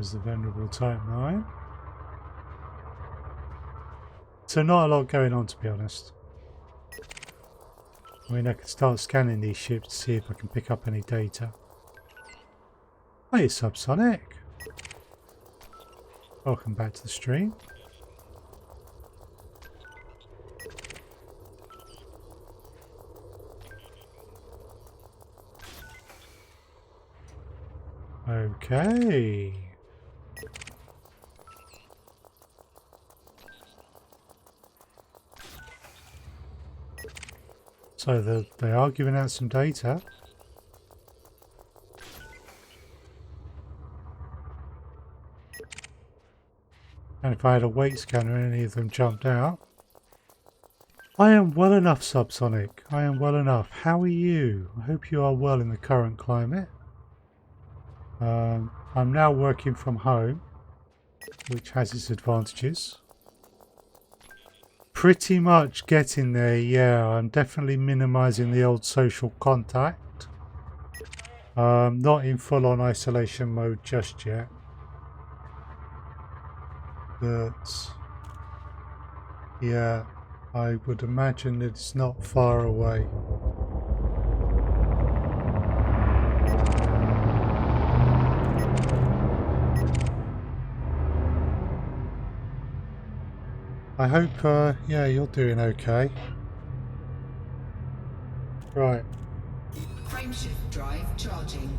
There's the Venerable Type 9. So not a lot going on, to be honest. I mean, I could start scanning these ships to see if I can pick up any data. Hey, Subsonic. Welcome back to the stream. Okay. So they are giving out some data. And if I had a weight scanner and any of them jumped out. I am well enough, Subsonic. I am well enough. How are you? I hope you are well in the current climate. I'm now working from home, which has its advantages. Pretty much getting there, yeah. I'm definitely minimizing the old social contact. Not in full-on isolation mode just yet. But yeah, I would imagine that it's not far away. I hope, yeah, you're doing okay. Right. Frameshift drive charging.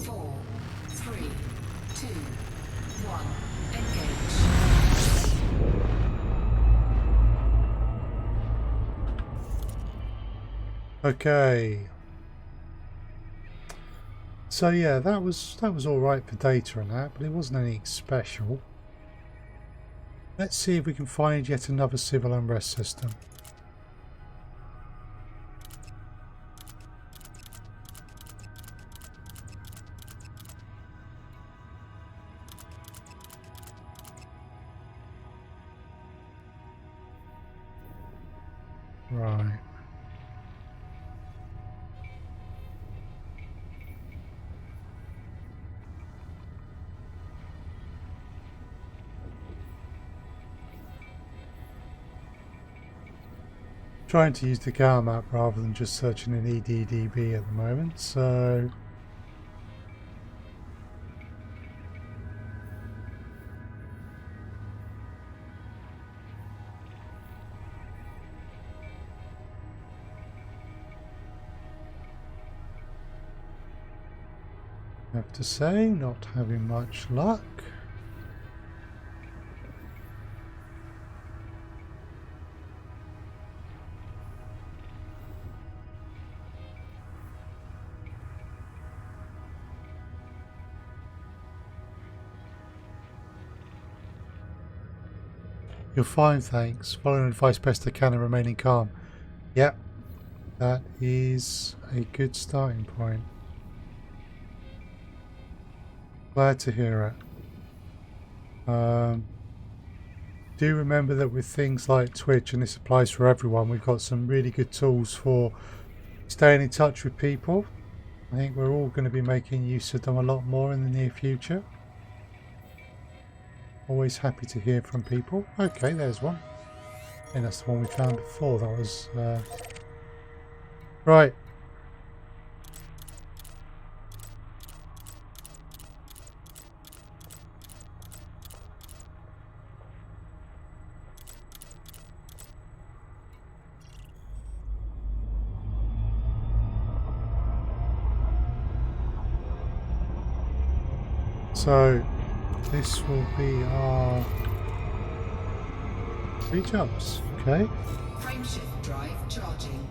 4, 3, 2, 1. Engage. Okay. So yeah, that was all right for data and that, but it wasn't anything special. Let's see if we can find yet another civil unrest system. Right. Trying to use the GAL map rather than just searching in EDDB at the moment, so I have to say, not having much luck. You're fine, thanks. Following advice, best I can and remaining calm. Yep, that is a good starting point. Glad to hear it. Do remember that with things like Twitch, and this applies for everyone, we've got some really good tools for staying in touch with people. I think we're all going to be making use of them a lot more in the near future. Always happy to hear from people. Okay, there's one. I think that's the one we found before. That was right. So this will be our 3 jumps, okay? Frameshift drive charging.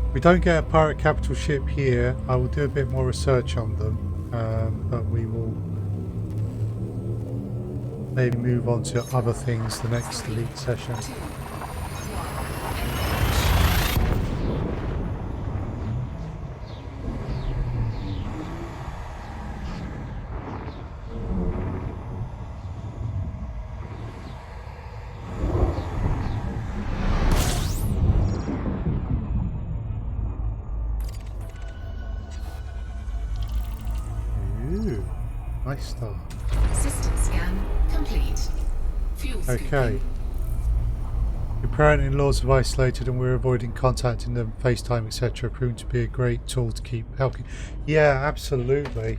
If we don't get a pirate capital ship here, I will do a bit more research on them, but we will maybe move on to other things the next elite session. 2, 1. nice start. System scan complete. Fuel Okay. scooping. Your parent-in-laws have isolated and we're avoiding contacting them, FaceTime, etc. Proving to be a great tool to keep helping. Yeah, absolutely.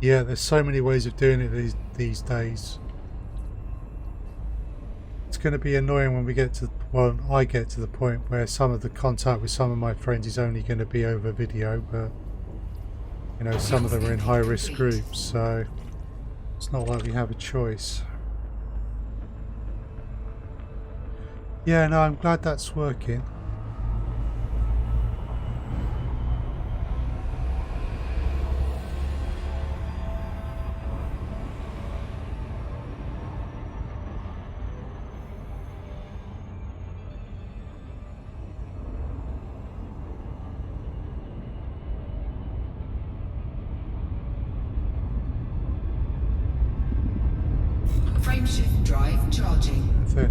Yeah, there's so many ways of doing it these days. It's going to be annoying when we get to, well, I get to the point where some of the contact with some of my friends is only going to be over video, but you know, some of them are in high-risk groups, so it's not like we have a choice. Yeah, no, I'm glad that's working. Frameshift drive charging. So,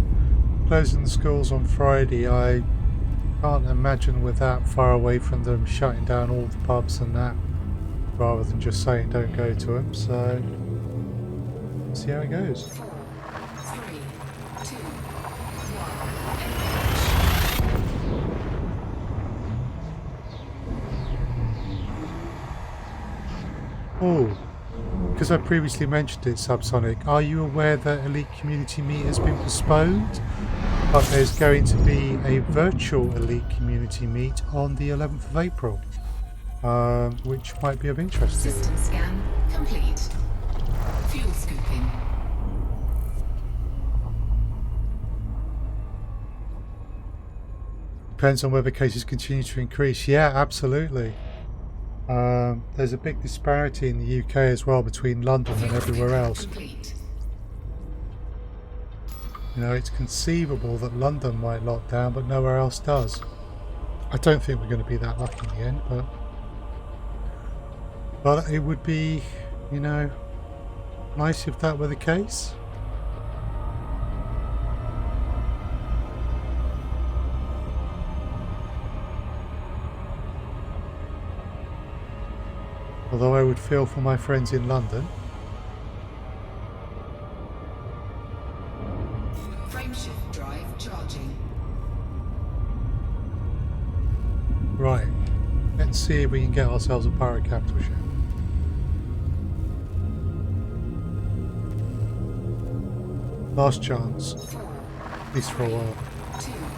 closing the schools on Friday, I can't imagine with that far away from them shutting down all the pubs and that, rather than just saying don't go to them, so see how it goes. 4, 3, 2, 1. Oh, because I previously mentioned it, Subsonic, are you aware that Elite Community Meet has been postponed? But there's going to be a virtual Elite Community Meet on the 11th of April, which might be of interest to you. System scan complete. Fuel scooping. Depends on whether cases continue to increase. Yeah, absolutely. There's a big disparity in the UK as well between London and everywhere else. Complete. You know, it's conceivable that London might lock down, but nowhere else does. I don't think we're going to be that lucky in the end, but it would be, you know, nice if that were the case. Although I would feel for my friends in London. Frameshift drive charging. Right, let's see if we can get ourselves a pirate capital ship. Last chance, 4, at least for a while. 2, 1.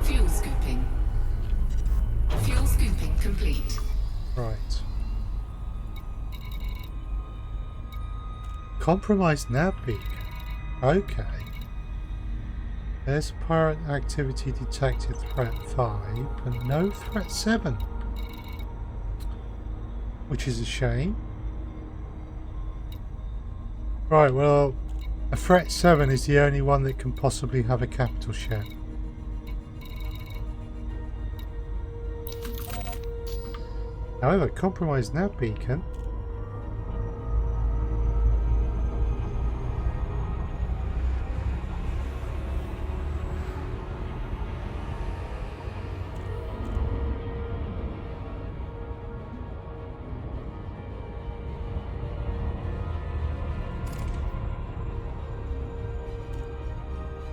Fuel scooping. Fuel scooping complete. Right. Compromised Nav Beacon. Okay. There's pirate activity detected, threat 5, but no threat 7. Which is a shame. Right, well, a threat 7 is the only one that can possibly have a capital ship. However, Compromised Nav Beacon.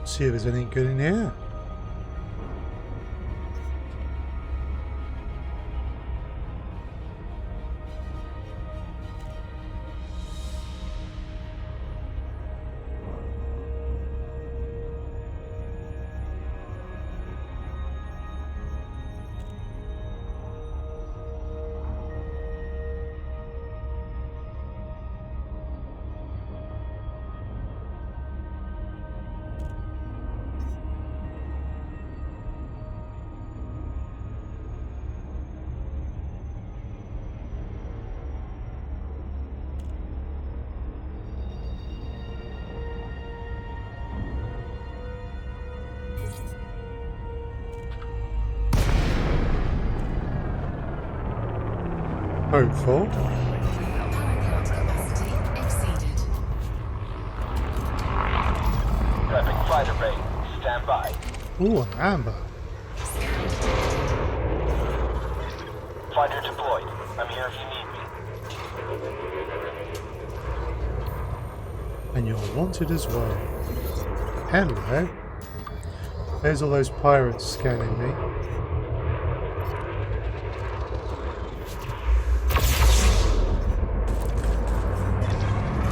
See if there's anything good in here. Hopeful. Power plant capacity exceeded. Prepping fighter bay. Stand by. Ooh, an amber. Fighter deployed. I'm here if you need me. And you're wanted as well. Hello. There's all those pirates scanning me.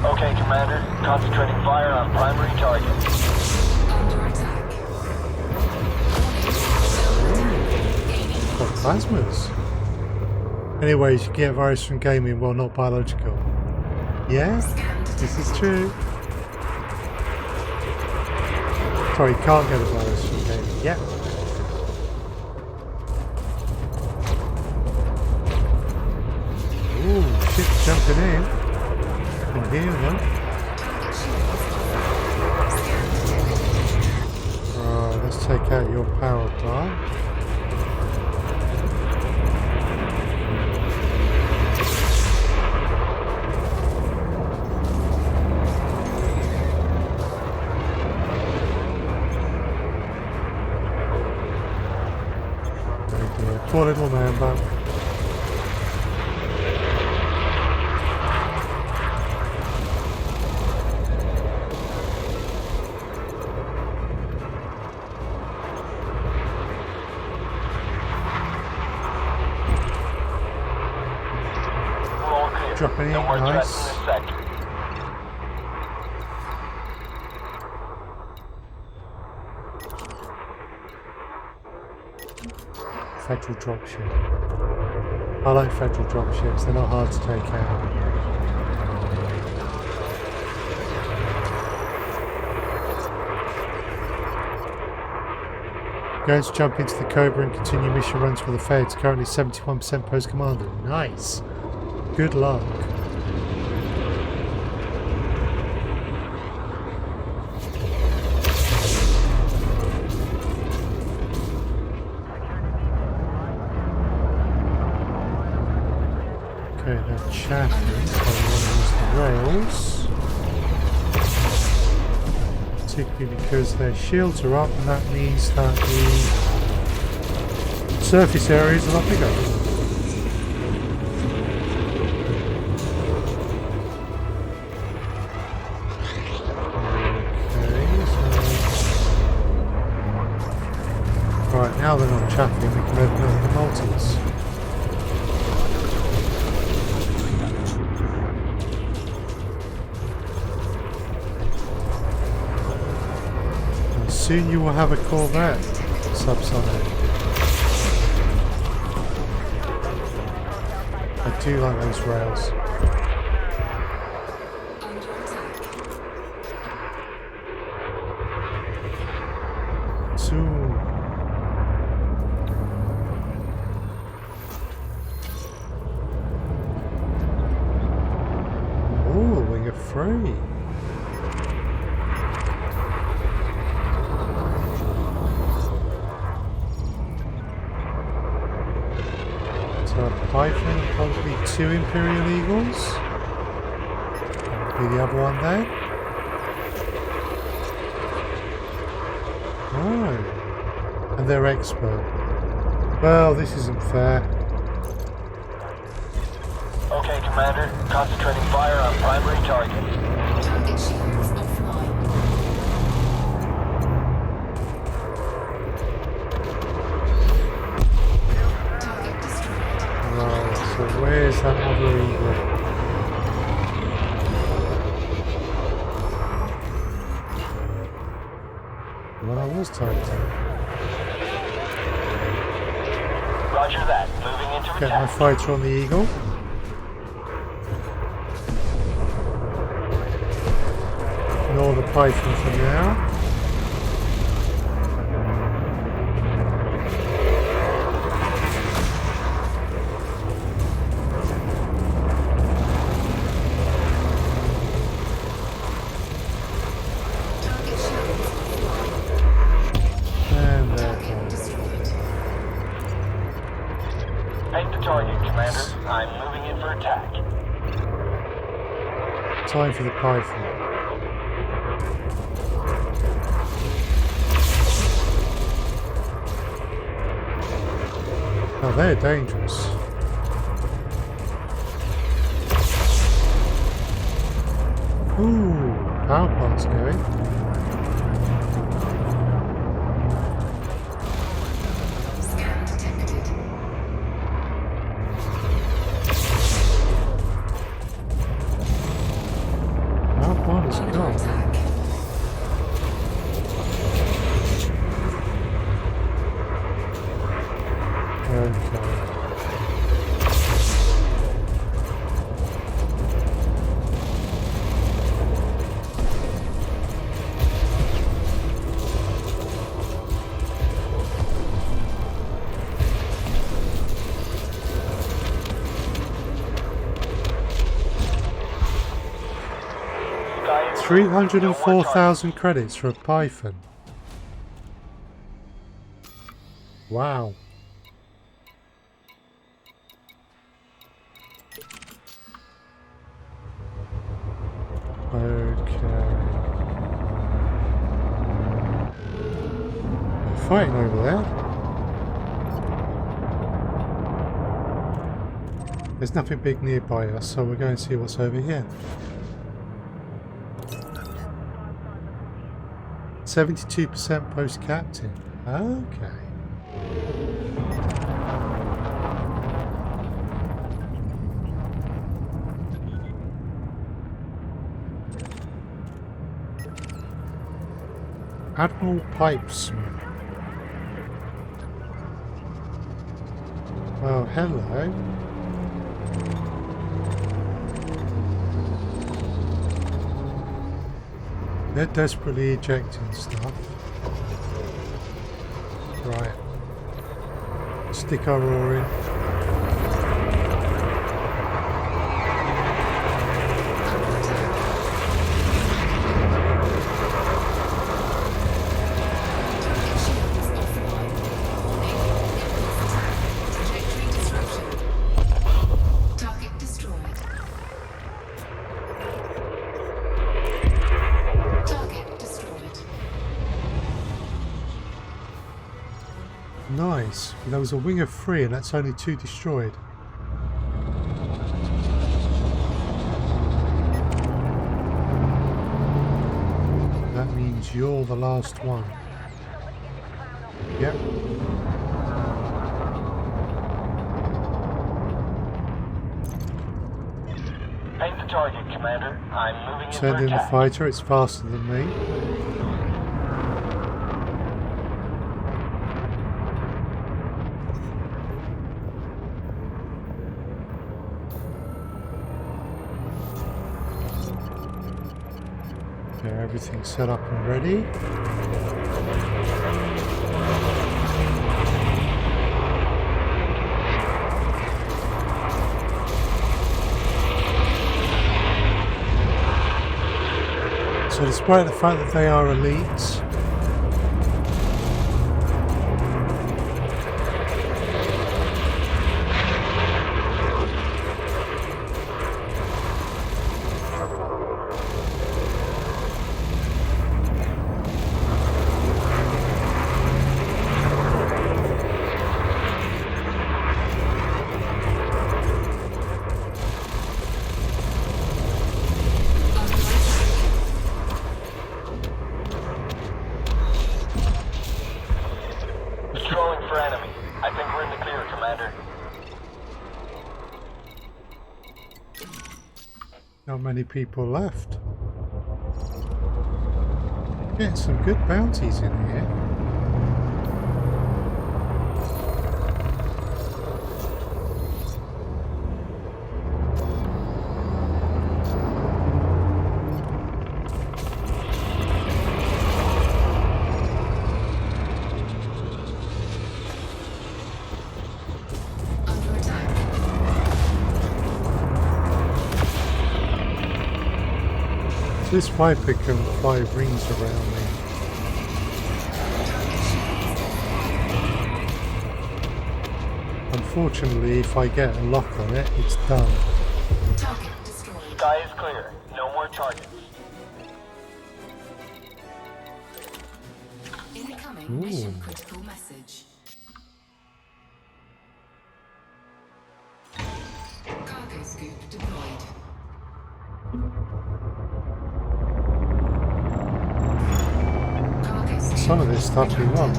Okay, Commander. Concentrating fire on primary target. Under attack. Got plasmas. Anyways, you get virus from gaming, well, not biological. Yeah, this is true. Sorry, you can't get a virus from gaming. Yeah. Ooh, shit's jumping in. Can hear them. Right, let's take out your power plant. Poor little man bug. We're all clear. Dropping No in, more nice. threats in this sector. Federal dropship. I like federal dropships, they're not hard to take out. Going to jump into the Cobra and continue mission runs for the Feds. Currently 71% post commander. Nice. Good luck. Okay, they're chattering, so I want to use the rails. Particularly because their shields are up, and that means that the surface areas are a lot bigger. Okay, so... Right, now they're not chatting, we can open up the multis. Soon you will have a Corvette, Subsonic. I do like those rails. Under attack. Soon. Oh, wing of free. Python, probably 2 Imperial Eagles. Be the other one there. Oh, and they're expert. Well, this isn't fair. Okay, Commander. Concentrating fire on primary target. Target shields offline. Target destroyed. Right, so where's that other eagle? Well, I was targeting. Roger that. Moving into Get my attack. fighter on the eagle. Ignore the Python for now. Target shields offline. And there it Target goes. destroyed. Paint the target, Commander. I'm moving in for attack. Time for the Python. Oh, they're dangerous. Ooh, power plant's going. Scan detected. Power plant is Under gone. attack. Okay. 304,000 credits for a Python. Wow. Okay. They're fighting over there. There's nothing big nearby us, so we're going to see what's over here. 72% post-captain. Okay. Admiral Pipesman. Well, hello. They're desperately ejecting stuff. Right. Stick our oar in. Nice. There was a wing of 3 and that's only 2 destroyed. That means you're the last one. Yep. Paint the target, Commander. I'm moving in Send for in the attack. fighter, it's faster than me. Okay, everything's set up and ready. So despite the fact that they are elites, Patrolling for enemy. I think we're in the clear, Commander. not many people left. Getting some good bounties in here. Under attack. This Viper can fly rings around me. Unfortunately, if I get a lock on it, it's done. Target destroyed. Sky is clear. No more targets. Incoming mission critical message. Cargo scoop deployed. Cargo scoop Some of this stuff we want.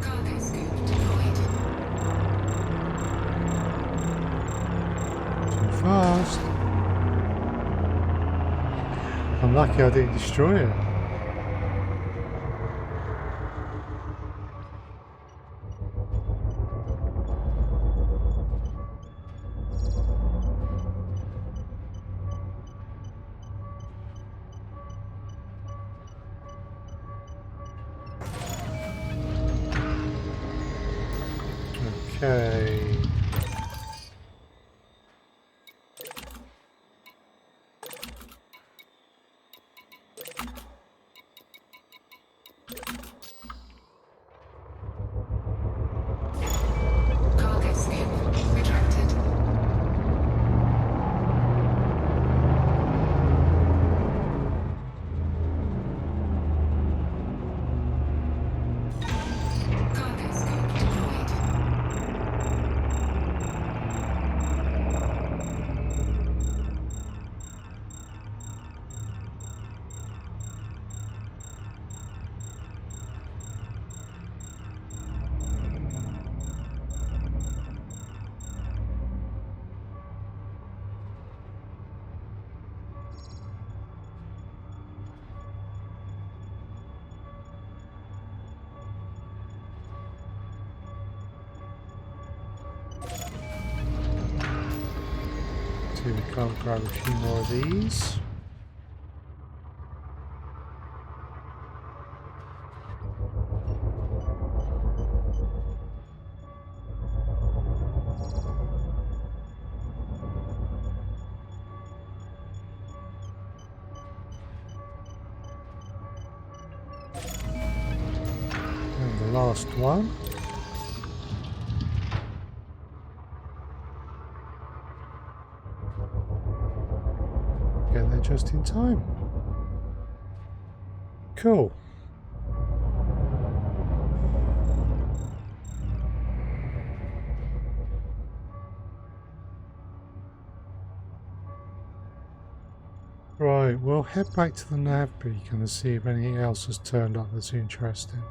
Cargo scoop deployed. Too fast. I'm lucky I didn't destroy it. Okay. Cargo scoop retracted. Cargo scoop deployed. See if we can't grab a few more of these. And the last one. Get there just in time. Cool. Right, we'll head back to the nav beacon and see if anything else has turned up that's interesting.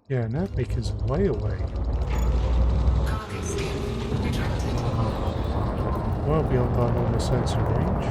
Yeah, nav beacon's way away. Cargo scoop retracted. Well beyond our normal sensor range.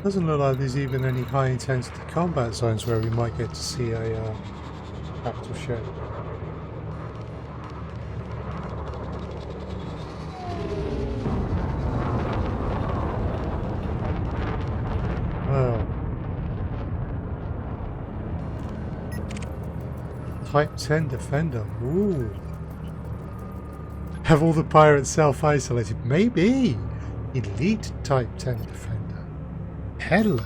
Doesn't look like there's even any high intensity combat zones where we might get to see a capital ship. Well, Type 10 Defender. Ooh. Have all the pirates self-isolated? Maybe. Elite Type 10 Defender. Hello.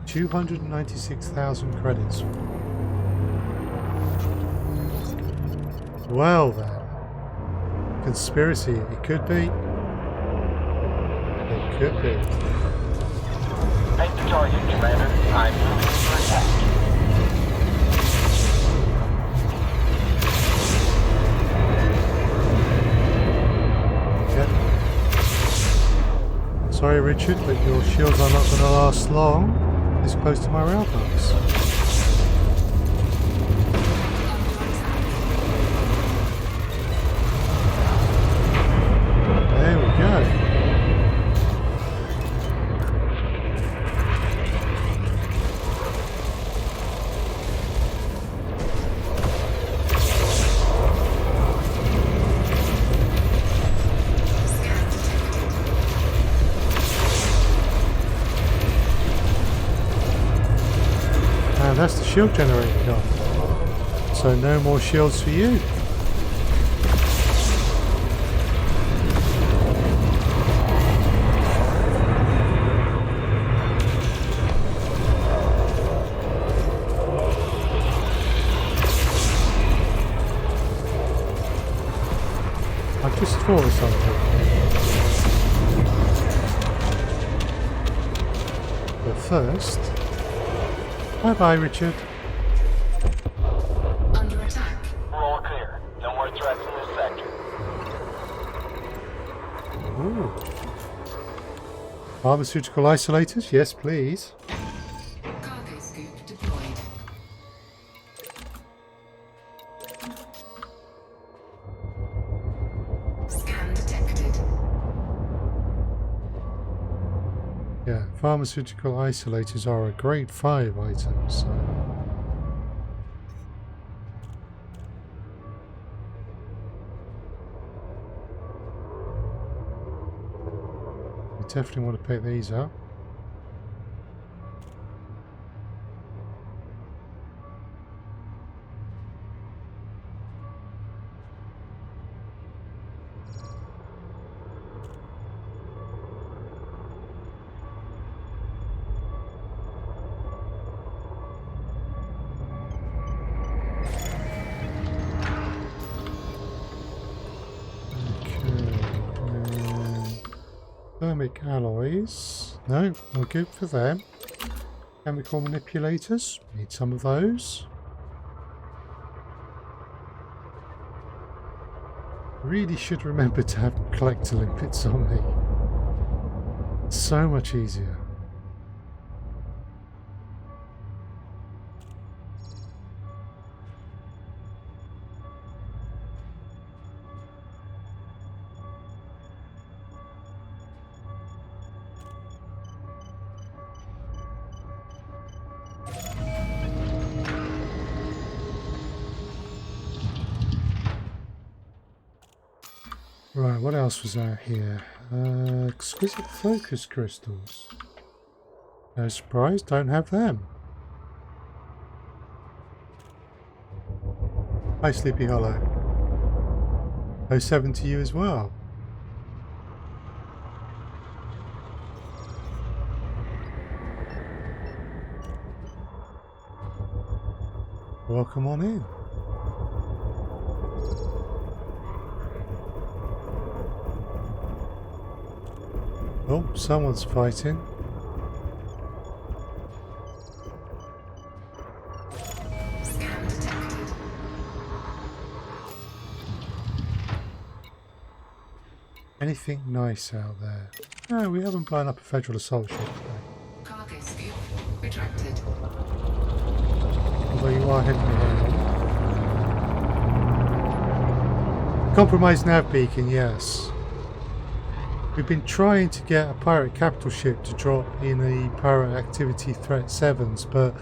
$296,000 credits. Well then. Conspiracy. It could be. It could be. Take the target, Commander. I'm moving to attack. Sorry, Richard, but your shields are not going to last long this close to my railbox. that's the shield generator gone. So no more shields for you. I just thought of something. But first, bye-bye, Richard. Under attack. We're all clear. No more threats in this sector. Ooh. Pharmaceutical isolators? Yes, please. Cargo scoop deployed. Scan detected. Yeah, pharmaceutical isolators are a grade 5 item, so... we definitely want to pick these up. Thermic alloys. No, we're good for them. Chemical manipulators. Need some of those. Really should remember to have collector limpets on me. So much easier. Right, what else was out here? Exquisite focus crystals. No surprise, don't have them. Hi, Sleepy Hollow. 07 to you as well. Welcome on in. Oh, someone's fighting. Scan detected. Anything nice out there? No, we haven't blown up a federal assault ship today. Cargo scoop retracted. Although you are heading around. Compromised Nav Beacon, yes. We've been trying to get a pirate capital ship to drop in the pirate activity threat 7s, but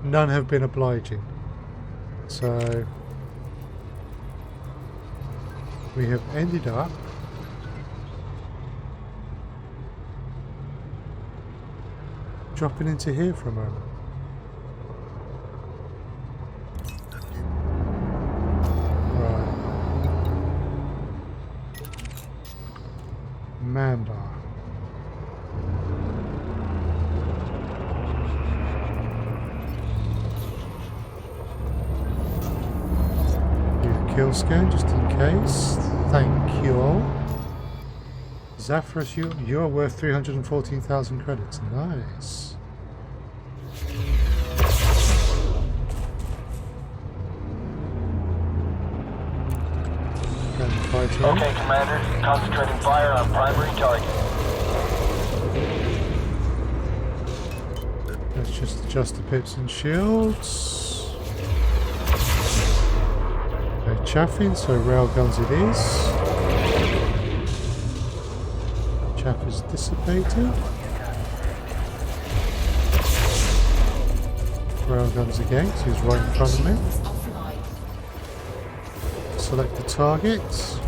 none have been obliging. So we have ended up dropping into here for a moment. Mamba. Do a kill scan just in case. Thank you all. Zaphras, you're worth 314,000 credits. Nice. Okay, Commander. Concentrating fire on primary target. Let's just adjust the pips and shields. No chaffing, so railguns it is. Chaff is dissipated. Railguns again, so he's right in front of me. Select the target.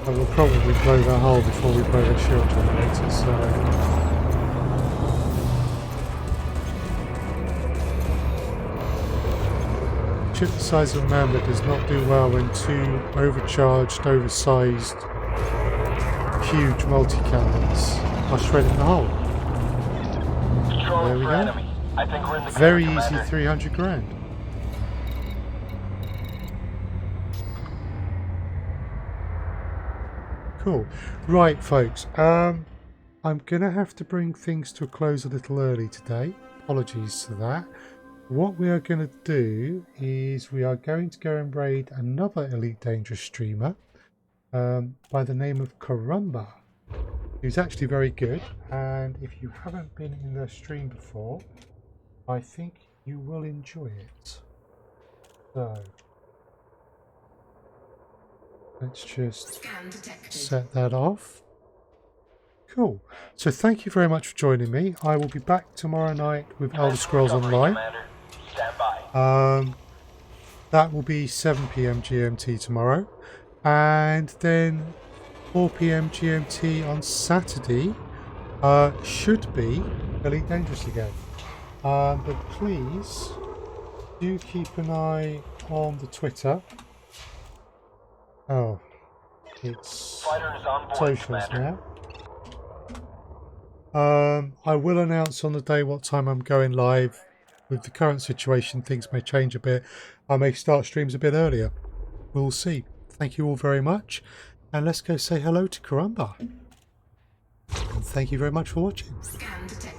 But we'll probably blow that hole before we blow the shield generator, so... Ship the size of a man but does not do well when two overcharged, oversized, huge multi-cannons are shredding the hull. There we go. I think we're in the Very clear, easy, Commander. 300 grand. Cool. Right, folks. I'm going to have to bring things to a close a little early today. Apologies for that. What we are going to do is we are going to go and raid another Elite Dangerous streamer by the name of Karumba, who's actually very good. And if you haven't been in their stream before, I think you will enjoy it. So let's just set that off. Cool. So thank you very much for joining me. I will be back tomorrow night with Elder Scrolls Online. Commander. Stand by. That will be 7 PM GMT tomorrow, and then 4 PM GMT on Saturday should be Elite Dangerous again. But please do keep an eye on the Twitter. Oh, it's Fighter is on board, socials Commander. now. I will announce on the day what time I'm going live. With the current situation, things may change a bit. I may start streams a bit earlier. We'll see. Thank you all very much. And let's go say hello to Karumba. And thank you very much for watching. Scan detected.